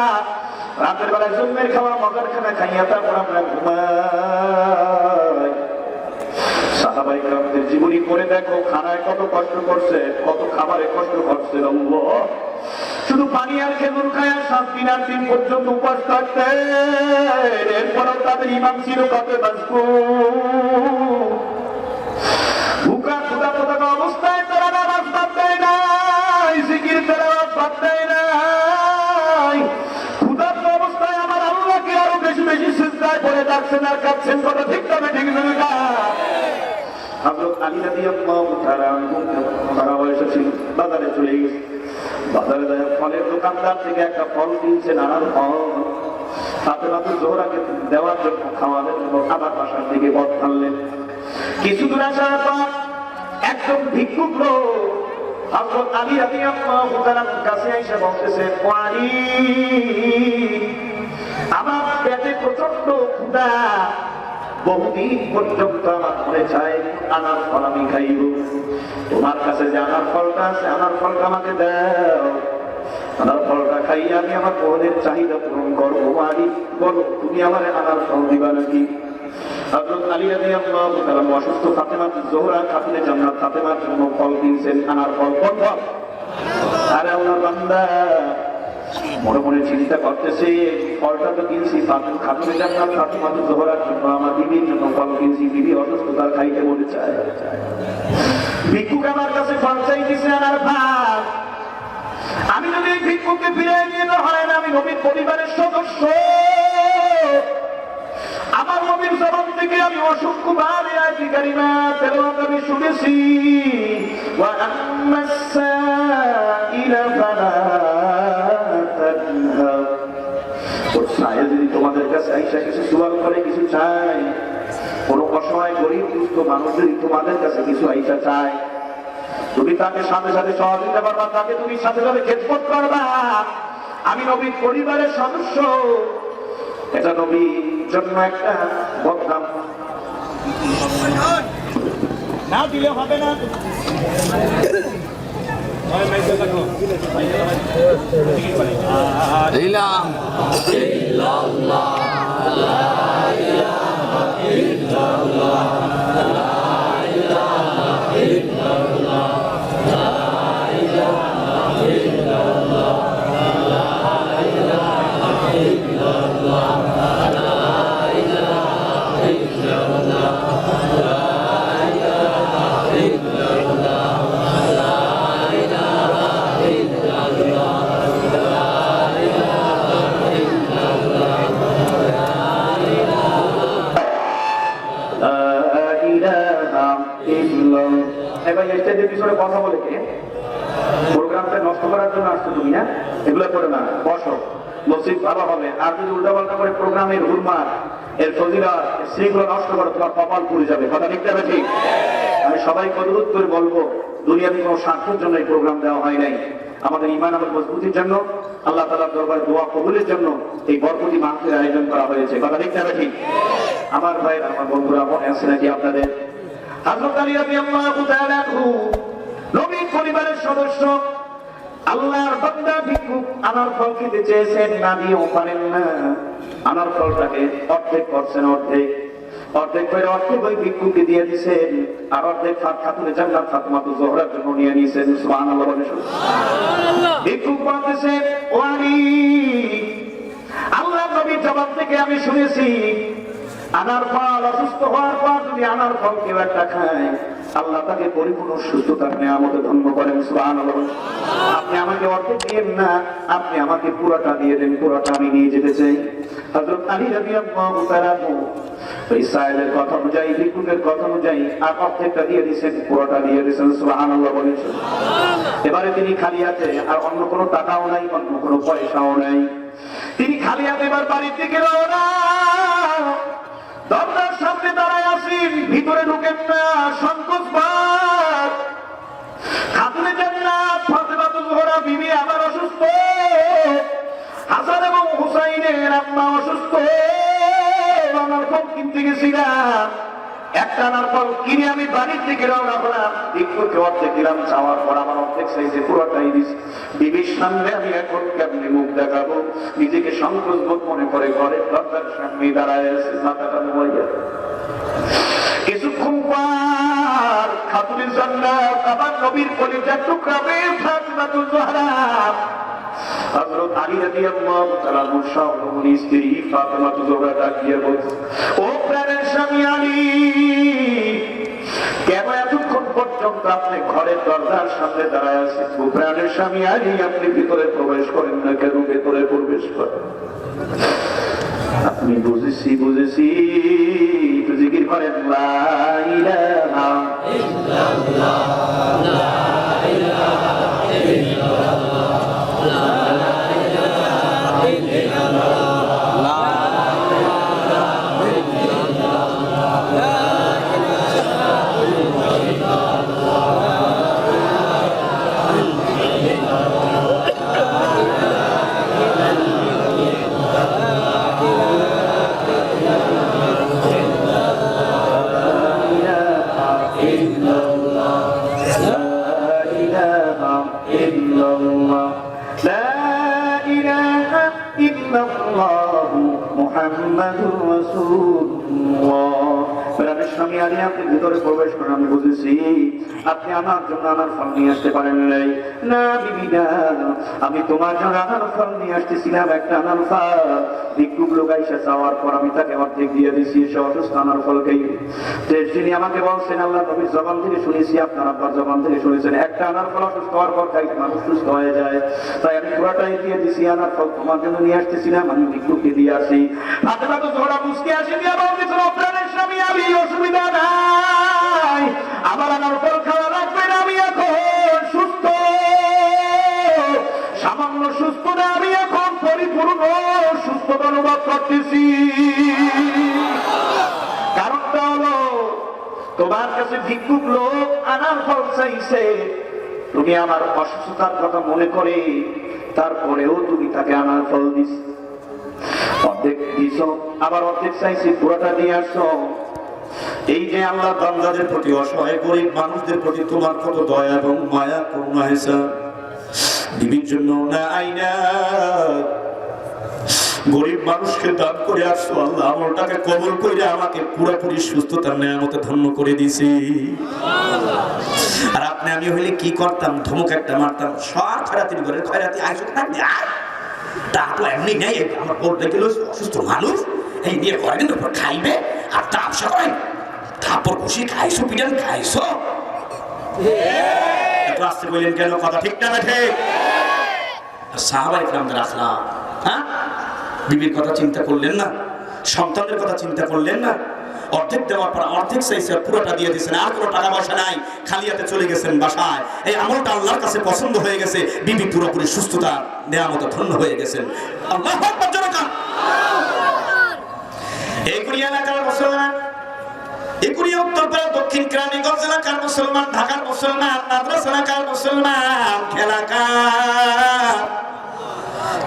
রাতের বেলায় জুম্মের খাওয়া, মজার খানা খাইয়া তারপর আমরা ঘুমাই। সাহাবায়ে কেরামদের জীবনী করে দেখো, খানায় কত কষ্ট করছে, কত খাবারে কষ্ট করছে। শুধু পানি আর খেজুর খায় 7 দিন 8 দিন পর্যন্ত উপবাস থাকতে, এরপরও তাদের ইমাম ছিল কত বাঁচবো। ভুকা ক্ষুধা থাকা অবস্থায় তারা নামাজ বাদ দেয় নাই, জিকির তেলাওয়াত বাদ দেয় নাই। ক্ষুধার্ত অবস্থায় আমার আল্লাহকে আরো বেশি বেশি সিজদায় পড়ে ডাকছেন আর কাঁদছেন, কথা ঠিক তবে ঠিক না? হযরত আলী রাদিয়াল্লাহু তাআলা তারা বয়সে ছিল, বাজারে চলে গেছে। বাজারে যায় ফলের দোকানদার থেকে একটা ফল কিনছেন, আনার ফল ফাতেমা জোহরাকে দেওয়ার জন্য, খাওয়ানোর জন্য আবার বাসার দিকে পথ টানলেন। কিছু দূর আসার পর একজন ভিক্ষুক লোক হযরত আলী রাদিয়াল্লাহু তাআলার কাছে এসে বলতেছে, ও আলী, আমার পেটে প্রচন্ড ক্ষুধা, বহুদিন পর্যন্ত আমার মনে চায় আনার ফল আমি খাইব। তোমার কাছে যে আনার ফলটা আছে, আনার ফলটা আমাকে দাও, আনার ফলটা খাইয়ে আমি আমার মনের চাহিদা পূরণ করবো। আলী, বলো তুমি আমার আনার ফল দিবা নাকি? হযরত আলী রাদিয়াল্লাহু তাআলা অসুস্থ ফাতেমা জোহরা খাতুনে জান্নাত ফাতেমার জন্য ফল কিনছেন, আনার ফল। কোন ফল? আরে আল্লাহর বান্দা মনে মনে চিন্তা করতেছে, ফলটা তো কিনছি খাতুনে জান্নাত ফাতেমা জোহরার জন্য, আমার বিবির জন্য ফল কিনছি, বিবি অসুস্থ, তার খাইতে মনে চায়। ভিক্ষুক আমার কাছে ফল চাইতেছে, আনার ভাত। আমি যদি এই ভিক্ষুককে ফিরে নিয়ে তো হয় না, আমি নবীর পরিবারের সদস্য, আমার নবীর জবান থেকে আমি অসংখ্যবার এই আয়াত কারিমা তেলাওয়াত আমি শুনেছি। ওয়া আম্মাস সাইলা ফালা তানহা। ওই সাইল যদি তোমাদের কাছে আইসা কিছু সুয়াল করে, কিছু চায়, কোন অসহায় গরিব দুস্থ মানুষ যদি তোমাদের কাছে কিছু আইসা চায়, তুমি তাকে সাথে সাথে সহযোগিতা করবা, তাকে তুমি সাথে সাথে খেদমত করবা। আমি নবীর পরিবারের সদস্য, এটা নবীর জন্য একটা বদনাম না দিলে হবে না। এবার স্টেজের পিছনে কথা বলে কে? প্রোগ্রামটা নষ্ট করার জন্য আসছো তুমি, না? এগুলো করে না, বসো, মসজিদ ভালো হবে। আর যদি উল্টাপাল্টা করে প্রোগ্রামের হুরমার, এর ফজিলত, শৃঙ্খলা নষ্ট করো, তোমার কপাল পুড়ে যাবে। কথা ঠিক না ঠিক? আমি সবাইকে অনুরোধ করে বলবো, দুনিয়াতে কোনো স্বার্থের জন্য এই প্রোগ্রাম দেওয়া হয় নাই। আমাদের ঈমান আমল মজবুতির জন্য, আল্লাহ তাআলার দরবারে দোয়া কবুলের জন্য এই বরকতি মাহফিলের আয়োজন করা হয়েছে। কথা ঠিক না ঠিক? আমার ভাই, আমার বন্ধুরা, মনে আছে নাকি আপনাদের হযরত আলী রাদিয়াল্লাহু তাআলা আনহু নবীর পরিবারের সদস্য, আল্লাহর বান্দা ভিক্ষুক আনার ফল খেতে চেয়েছেন, না দিয়েও পারেন না। আনার ফলটাকে অর্ধেক করছেন, অর্ধেক করে অর্ধেক ওই ভিক্ষুককে দিয়ে দিয়েছেন, আর অর্ধেক খাতুনে জান্নাত ফাতেমা জোহরার জন্য নিয়ে নিয়েছেন। সুবহানাল্লাহ বলে ভিক্ষুক বলতেছেন, ও আলী, আল্লাহর নবীর জবাব থেকে আমি শুনেছি আনার ফল অসুস্থ হওয়ার পর যদি আনার ফল কেউ একটা খায়, আল্লাহ তাকে পরিপূর্ণ সুস্থতার নিয়ামতে ধন্য করেন। সুবহানাল্লাহ। আপনি আমাকে অর্ধেক দিয়েন না, আপনি আমাকে পুরোটা দিয়ে দেন, পুরোটা আমি নিয়ে যেতে চাই। হযরত আলী রাদিয়াল্লাহু তাআলা ইসরায়েলের কথা অনুযায়ী, ভিক্ষুকের কথা অনুযায়ী আর অর্ধেকটা দিয়ে দিয়েছেন, পুরোটা দিয়ে দিয়েছেন। সুবহানাল্লাহ বলেন। এবারে তিনি খালি হাতে, আর অন্য কোনো টাকাও নাই, অন্য কোনো পয়সাও নাই, তিনি খালি হাতে এবার বাড়ির দিকে রওনা। দরজার সামনে দাঁড়ায় আছেন, ভিতরে ঢুকেন না, সংকোচ ভাব। খাতুনে জান্নাত ফাতেমা জোহরা বিবি আবার অসুস্থ, হাসান এবং হুসাইনের আম্মা অসুস্থ। আনার ফল কিনতে গেছিলাম, একটা আনার ফল কিনে আমি বাড়ির দিকে রওনা হলাম। ভিক্ষুককে অর্ধেক দিলাম, চাওয়ার পর আমার অর্ধেক চাইছে, পুরোটাই দিছি। বিবির সামনে আমি এখন কেমনি মুখ দেখাবো? নিজেকে সংকোচ বোধ মনে করে ঘরের দরজার সামনে দাঁড়ায় আছে, মাথাটা নোয়া। কিছুক্ষণ পর খাতুনে জান্নাত আবার নবীর কলিজার টুকরা মেয়ে ফাতেমা জোহরা, হযরত আলী রাদিয়াল্লাহু তাআলা মুশাওয়ার স্ত্রী ফাতেমা জোহরা ডাক দিয়ে বলছে, ও প্রাণের স্বামী আলী, কেন এতক্ষণ পর্যন্ত আপনি ঘরের দরজার সামনে দাঁড়ায় আছেন? ও প্রাণের স্বামী আলী, আপনি ভিতরে প্রবেশ করেন না কেন? ভিতরে প্রবেশ করেন। আপনি বুঝেছি, একটু জিকির করেন, লা ইলাহা ইল্লাল্লাহ, লা ইলাহা ইল্লাল্লাহ, লা ইলাহা ইল্লাল্লাহ, লা ইলাহা ইল্লাল্লাহ, লা মুহাম্মাদুর রাসূলুল্লাহ। প্রাণের স্বামী আলী, আপনি ভিতরে প্রবেশ করেন। আমি বুঝেছি আপনি আমার জন্য আনার ফল নিয়ে আসতে পারেন নাই। না বিবি না, আমি তোমার জন্য আনার ফল নিয়ে আসতেছিলাম, একটা আনার ফল। ভিক্ষুক লোক আইসা চাওয়ার পর আমি তাকে অর্ধেক দিয়ে দিয়েছি, সে অসুস্থ আনার ফল খেয়ে। তিনি আমাকে বলছেন, আল্লাহ নবীর জবান থেকে শুনেছি, আপনার আব্বার জবান থেকে শুনেছেন, একটা আনার ফল অসুস্থ হওয়ার পর খাইতে মানুষ সুস্থ হয়ে যায়, তাই আমি পুরাটাই দিয়ে দিছি। আনার ফল তোমার জন্য নিয়ে আসতেছিলাম, আমি ভিক্ষুককে দিয়ে আসি। ফাতেমা তো ঝোড়া মুসকে আসি দিয়া বলতেছিল, প্রাণের স্বামী আলী, অসুবিধা নাই, আমার আনার ফল খাওয়া লাগবে না, আমি এখন সুস্থ। সামান্য সুস্থ না, আমি এখন পরিপূর্ণ সুস্থতা অনুভব করতেছি। কারণটা হলো, তোমার কাছে ভিক্ষুক লোক আনার ফল চাইছে, তুমি আমার অসুস্থতার কথা মনে করে তারপরেও তুমি তাকে আনার ফল দিস। অর্ধেক দিস, আবার অর্ধেক চাইছি, পুরোটা দিয়ে আসছো। এই যে আল্লাহ বান্দাদের প্রতি, অসহায় গরিব মানুষদের প্রতি তোমার কত দয়া এবং মায়া করুণা হয়েছে। বিবির জন্য না আইনা গরিব মানুষকে দান করে আসছো, আল্লাহ আমলটাকে কবুল করে আমাকে পুরোপুরি সুস্থতার নিয়ামতে ধন্য করে দিয়েছি। আর আপনি আমি হইলে কি করতাম? ধমক একটা মারতাম, সব খয়রাতি ঘরের খয়রাতি আইসো থাকবে, তা তো এমনি নেই। আমার বলতে গেল অসুস্থ মানুষ, এই নিয়ে কয়েকদিন উপর খাইবে আর তাপসা করেন, তারপর বসে খাইছো, পিটান খাইছো। এত আসতে বললেন কেন? কথা ঠিক না বেঠে? সাহাবায়ে কেরামদের আখলাক, হ্যাঁ? বিবির কথা চিন্তা করলেন না? সন্তানদের কথা চিন্তা করলেন না? অর্ধেক দেওয়ার পর অর্ধেক চাইছে, পুরোটা দিয়ে দিয়েছেন, আর কোনো টাকা পয়সা নাই, খালি হাতে চলে গেছেন বাসায়। এই আমলটা আল্লাহর কাছে পছন্দ হয়ে গেছে, বিবি পুরোপুরি সুস্থতা নেওয়ার মতো ধন্য হয়ে গেছেন। আল্লাহু আকবার জনগণ। এই কুড়িয়া এলাকার মুসলমান, একুড়িয়া উত্তরপাড়া দক্ষিণ কেরানীগঞ্জ এলাকার মুসলমান, ঢাকার মুসলমান, মাদ্রাসা এলাকার মুসলমান,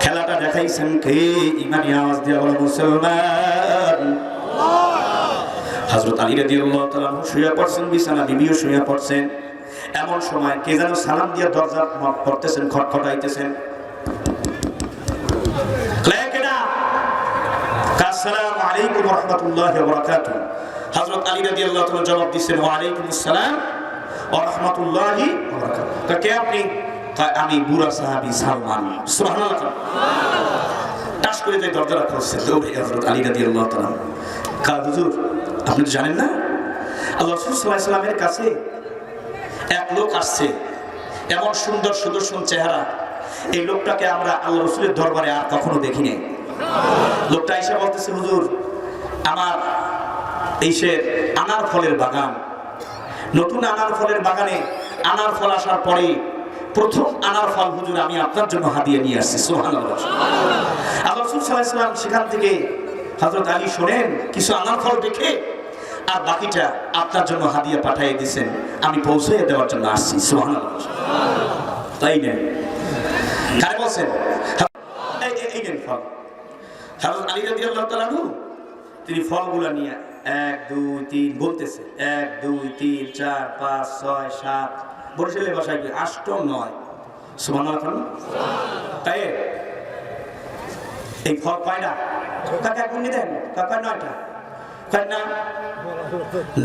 খেলাটা দেখাইছেন কে? ইমানি আওয়াজ দিয়ে বলো মুসলমান। হযরত আলী রাদিয়াল্লাহু তাআলা শুয়ে পড়ছেন বিছানা, বিবিও শুয়ে পড়ছেন। এমন সময় কে যেন সালাম দিয়ে দরজা নক করতেছেন, খটখটাইতেছেন। আসসালামু আলাইকুম ওয়া রাহমাতুল্লাহি ওয়া বারাকাতুহু। হযরত আলী রাদিয়াল্লাহু তাআলা জবাব দিয়েছেন, ওয়া আলাইকুম আসসালাম ওয়া রাহমাতুল্লাহি ওয়া বারাকাতুহু। কে আপনি? আমি বুড়া সাহাবী সালমান। সুবহানাল্লাহ। টাস করে যে দরজাটা খুলছে, দৌড়ে হযরত আলী রাদিয়াল্লাহু তাআলা। হুজুর, আপনি তো জানেন না আল্লাহ রাসূল সাল্লাল্লাহু আলাইহি ওয়াসাল্লামের কাছে এক লোক আসছে, এমন সুন্দর সুদর্শন চেহারা, এই লোকটাকে আমরা আল্লাহ রাসূলের দরবারে আর কখনো দেখিনি। লোকটা এসে বলতেছে, হুজুর আমার এই সে আনার ফলের বাগান, নতুন আনার ফলের বাগানে আনার ফল আসার পরে প্রথম আনার ফল হুজুর আমি আপনার জন্য হাদিয়া নিয়ে আসছি। সুবহানাল্লাহ। আল্লাহ রাসূল সাল্লাল্লাহু আলাইহি ওয়াসাল্লাম সেখান থেকে হযরত আলী শোনেন কিছু আনার ফল দেখে, আর বাকিটা আপনার জন্য হাদিয়া পাঠিয়ে দিয়েছেন, আমি পৌঁছে দেওয়ার জন্য আসছি। সুবহানাল্লাহ। তাই না? কারে বলছেন? এই নেন ফল। হযরত আলী রাদিয়াল্লাহু তাআলা তিনি ফলগুলা নিয়ে 1 2 3 বলতেছে, 1 2 3 4 5 6 7 বরিশালে ভাষায় 8 9। সুবহানাল্লাহ। তাই এই ফল কয়টা? কাকা কোন দেন? কাকা 9টা। কয় না,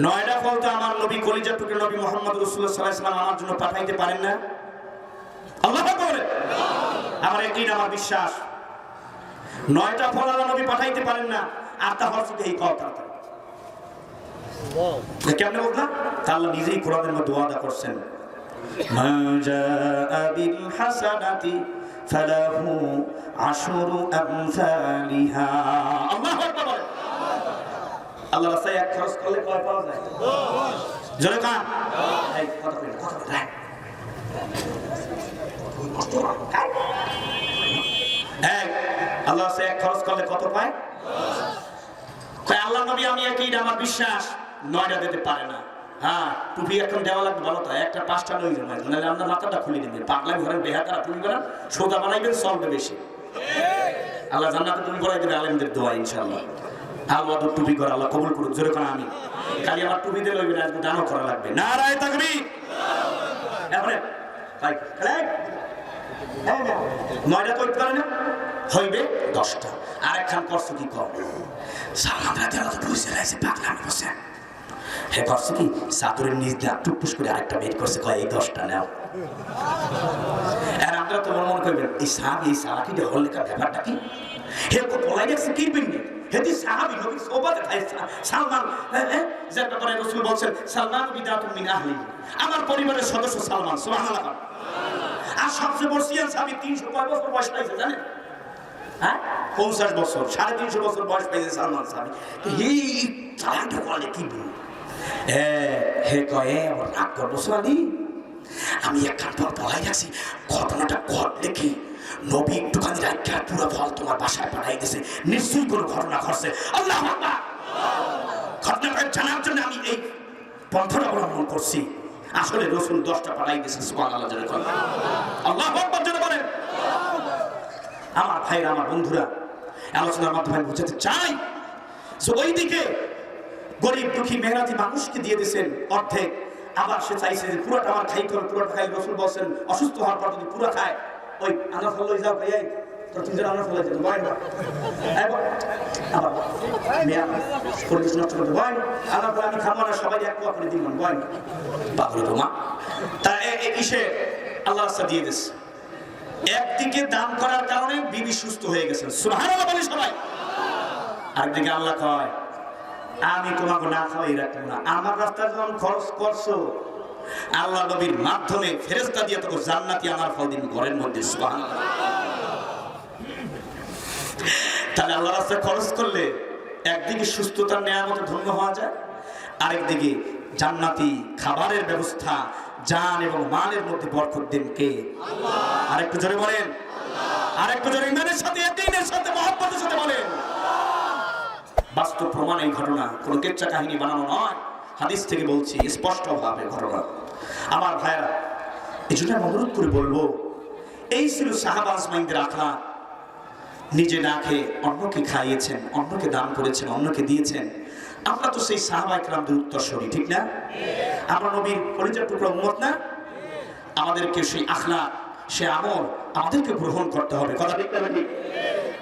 9টা ফল তো আমার নবী কলিজার টুকরা নবী মুহাম্মদ রাসূলুল্লাহ সাল্লাল্লাহু আলাইহি ওয়াসাল্লাম আমার জন্য পাঠাইতে পারেন না? আল্লাহু আকবার। আমার একদিন আমার বিশ্বাস 9টা ফল আল্লাহ নবী পাঠাইতে পারেন না, আর তা হচ্ছে এই কথা। কেমনে বললাম? আল্লাহ নিজেই কোরআনের মধ্যে ওয়াদা করছেন, মা জাআ বিল হাসানাতি ফালাহু আশরু আমসালিহা। আল্লাহু আকবার। আল্লাহ রাস্তায় এক খরচ করলে কয় পাওয়া যায়? 10। জোরে কান। এই কথা বলেন, কথা বলেন। এই আল্লাহ রাস্তায় এক খরচ করলে কত পায়? 10। আল্লাহ নবী আমি একই, আমার বিশ্বাস 9টা দিতে পারে না। হ্যাঁ, টুপি এখন দেওয়া লাগবে ভালো, তো একটা 5টা লই যাবে, নাহলে আপনার মাথাটা খুলে দিবেন। পাগলা ঘরের বেহাতারা টুপি বানান, সোজা বানাইবেন, চলবে বেশি। আল্লাহ জান্নাতে তুমি বলাই দেবে আলেমদের দোয়া ইনশাআল্লাহ। আল্লাহ টুপি করে আল্লাহ কবুল করুক। জোরে কোন আমি খালি আমার টুপি দিয়ে লইবেন, আজকে দানও করা লাগবে। নারায়ে তাকবীর। এবারে ভাই খেলে 9টা তৈরি করে না, হইবে 10টা। আর একখান করছো কি কম সালমান রাদিয়াল্লাহু তাআলা বুঝে লাইছে, পাগলা আমি বসে হে করছে কি চাদরের নিচ দিয়ে টুকটুস করে আরেকটা বের করছে, কয় এই 10টা নাও। আর আপনারা তো মনে করবেন এই সাহাবী, এই সাহাবী যে হল লেখা ব্যাপারটা কি? হে তো বলাই গেছে কি বিন্নি হেদি সাহাবী নবী সোহবত খাইছে। সালমান যার ব্যাপারে রাসূল বলেন সালমান বিদাতুন মিন আহলি, আমার পরিবারের সদস্য সালমান। সুবহানাল্লাহ। আর সবচেয়ে বর্ষিয়ান সাহাবী 300 বছর বয়স পাইছে, জানেন? হ্যাঁ, 50 বছর, 350 বছর বয়স পাইছে সালমান সাহাবী। হে তাহলে বলে কি বল? হে কয়ে আমার রাগ করবো সোয়ালি, আমি একখান পর বলাই আছি ঘটনাটা ঘটলে কি নবী একটুখানি রাখা পুরো ফল তোমার বাসায় পাঠাই দিয়েছে, নিশ্চয়ই কোনো ঘটনা ঘটছে। আল্লাহু আকবার। ঘটনাটা জানার জন্য আমি এই পন্থাটা অবলম্বন করছি। আসলে রাসূল 10টা পাঠাই দিয়েছে। সুবহানাল্লাহ। আল্লাহু আকবার জোরে বলেন। আমার ভাইরা, আমার বন্ধুরা, আলোচনার মাধ্যমে বুঝাতে চাই যে ওইদিকে গরিব দুঃখী মেহনতি মানুষকে দিয়ে দিয়েছেন অর্ধেক, আবার সে চাইছে যে পুরোটা আমার খাইতে হবে, পুরোটা খাই। রাসূল বলছেন অসুস্থ হওয়ার পর যদি পুরো খায়, ওই আনার ফল লই যাও, ভাই তোর 3জন আনার ফল যেতে বয় না, আবার মেয়া পরিবেশ নষ্ট করতে বয় না, আনার ফল আমি খাবো না, সবাই এক পোয়া করে দিব না, বয় না পাগল তোমা। তা এসে আল্লাহ রাস্তা দিয়ে দিচ্ছে। একদিকে দান করার কারণে বিবি সুস্থ হয়ে গেছে। সুবহানাল্লাহ বলি সবাই। আরেকদিকে আল্লাহ কয় আমি তোমাকে না খাওয়াই রাখবো না। আমার রাস্তায় যখন খরচ করছো, আল্লাহ নবীর মাধ্যমে ফেরেশতা দিয়ে তোকে জান্নাতি আনার ফল দিন ঘরের মধ্যে। সুবহানাল্লাহ। তাহলে আল্লাহ রাস্তায় খরচ করলে একদিকে সুস্থতার নেয়ামতে ধন্য হওয়া যায়, আরেকদিকে জান্নাতি খাবারের ব্যবস্থা, জান এবং মালের মধ্যে বরকত দেন কে? আরেকটু জোরে বলেন, আরেকটু জোরে ইমানের সাথে, ইয়াকিনের সাথে, মহব্বতের সাথে বলেন। বাস্তব প্রমাণ এই ঘটনা, কোনো কেচ্চা কাহিনী বানানো নয়, হাদিস থেকে বলছি স্পষ্টভাবে ঘটনা। আমার ভাইরা, এই জন্য আমি অনুরোধ করে বলবো, এই ছিল সাহাবা আজমাইনদের আখলাক। নিজে না খেয়ে অন্যকে খাইয়েছেন, অন্যকে দান করেছেন, অন্যকে দিয়েছেন। আমরা তো সেই সাহাবা ইকরামদের উত্তরসূরি, ঠিক না? আমরা নবীর কলিজার টুকরা উম্মত না? আমাদেরকে সেই আখলাক, সে আমল আমাদেরকে গ্রহণ করতে হবে। কথা ঠিক না ঠিক?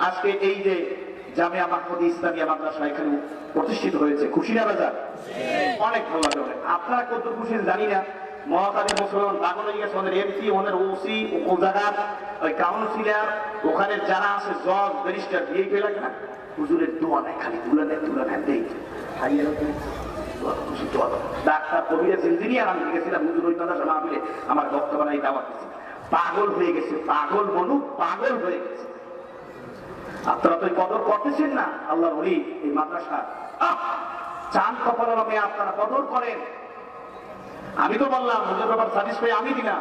আজকে এই যে জামিয়া মাহমুদ ইসলামিয়া মাদ্রাসা এখানে প্রতিষ্ঠিত হয়েছে, খুশি না বাজার? অনেক ভালো লাগে। আপনারা কত খুশি জানি না। মহাকালী মুসলমান পাগল হয়ে গেছে, ওদের এমপি, ওদের ওসি, ও জায়গার ওই কাউন্সিলর, ওখানে যারা আছে জজ, ব্যারিস্টার, বিয়ে লাগে না, হুজুরের দোয়া নেই, খালি তুলে নেন দেই। ডাক্তার, কবিরাজ, ইঞ্জিনিয়ার, আমি গেছিলাম হুজুর ওই মাদ্রাসা মাহফিলে, আমার বক্তব্য নাই, দাওয়াত দিচ্ছি। পাগল হয়ে গেছে, পাগল মনুক পাগল হয়ে গেছে। আপনারা তো কদর করতেছেন না আল্লাহর ওলি এই মাদ্রাসা। চাঁদ কপালের মেয়ে আপনারা কদর করেন। আমি তো বললাম হুজুর ব্যাপার স্যাটিসফাই আমি দিলাম।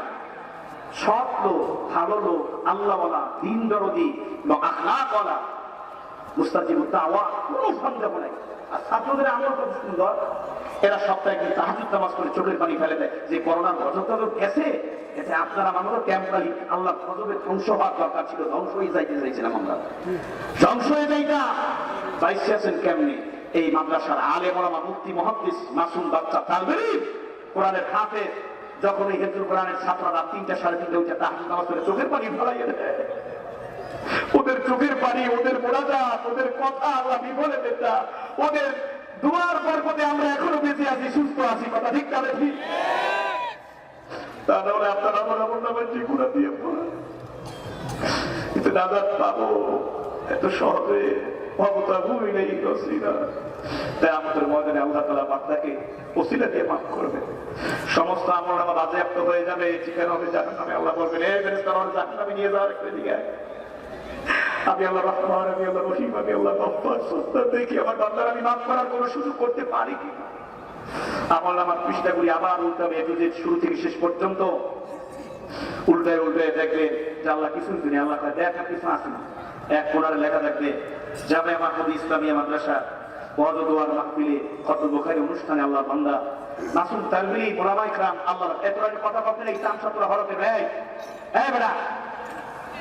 সৎ লোক, ভালো লোক, আল্লাহওয়ালা, দিন দরদি, আখলাকওয়ালা, মুস্তাজিবুদ দাওয়া, কোনো সন্দেহ নাই। আর ছাত্রদের আমল খুব সুন্দর। এরা সপ্তাহে একদিন তাহাজ্জুদ নামাজ করে চোখের পানি ফেলে দেয় যে করোনার গজবটা তো গেছে, এতে আপনারা মানুষ ক্যাম্পালি আল্লাহ গজবের ধ্বংস হওয়ার দরকার ছিল, ধ্বংস হয়ে যাইতে চাইছিলাম আমরা, ধ্বংস হয়ে যাইতা। বাইশে আছেন কেমনি? এই মাদ্রাসার আলেম ওলামা, মুফতি, মুহাদ্দিস, মাসুম বাচ্চা, তালবে কোরআনের হাফেজ, যখন এই হেফজুল কোরআনের ছাত্ররা 3টা সাড়ে 3টে উঠে তাহাজ্জুদ নামাজ করে চোখের পানি ফেলাইয়ে দেয়, ওদের চোখের পানি, ওদের মোনাজাত, ওদের কথা আল্লাহ বিফলে দেতা, ওদের দুয়ার বরকতে আমরা এখনো বেঁচে আছি, সুস্থ আছি। কথা ঠিক না ঠিক? তাহলে আপনারা আমার নামে জীবন দিয়ে পড়েন, কিন্তু দাদা পাবো এত সহজে ক্ষমতা ভূমি নেই না। তাই আমাদের ময়দানে আল্লাহ তাআলা বান্দাকে ওসিলা দিয়ে মাফ করবে। সমস্ত আমল নামা বাজেয়াপ্ত হয়ে যাবে, ঠিকানা হবে জাহান্নামে। আল্লাহ বলবেন, এই ফেরেশতারা জাহান্নামে নিয়ে যাওয়ার একটা দিকে। আমি আল্লাহ রহমান, আমি আল্লাহ রহিম, আমি আল্লাহ গফফার, সত্তা দেখি আমার বান্দার আমি মাফ করার কোনো সুযোগ করতে পারি কিনা। আমল নামার পৃষ্ঠাগুলি আবার উল্টাবে, শুরু থেকে শেষ পর্যন্ত উল্টায় উল্টায় দেখবে যে আল্লাহ কিছু দিনে আল্লাহ দেখা কিছু আসে না। এক কোণারে লেখা থাকবে জামিয়া মাহমুদ ইসলামিয়া মাদ্রাসা ওয়াজ ও দোয়ার মাহফিলে খতম বুখারী অনুষ্ঠানে আল্লাহ বান্দা মাসুম তালবিলি ওলামা ইকরাম আল্লাহ এতটা কথা বলতে এই তাম ছাত্র হরফে ভাই এই বেটা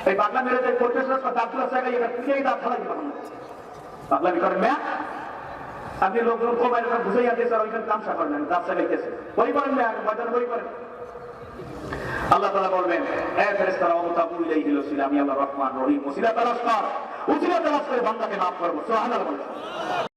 এই বাংলা মেরে যে প্রফেসর বা দাঁতুলা জায়গায় এটা তুই দাঁত ফেলাই দিবা বাংলা কি করেন ম্যা আপনি লোকজন কমাই বুঝাইয়া দিয়েছে আর ওইখানে তামসা করেন দাঁত জায়গাইতেছে বই করেন ম্যা বাজার বই করেন। আল্লাহ তাআলা বলবেন, হে ফেরেশতারা ওয়াতাবু ইলাইহি রাসূল, আমি আল্লাহ রহমান রহিম, ওসিলা তালাশ কর, ওসিলা তালাশ করে বান্দাকে মাফ করব। সুবহানাল্লাহ।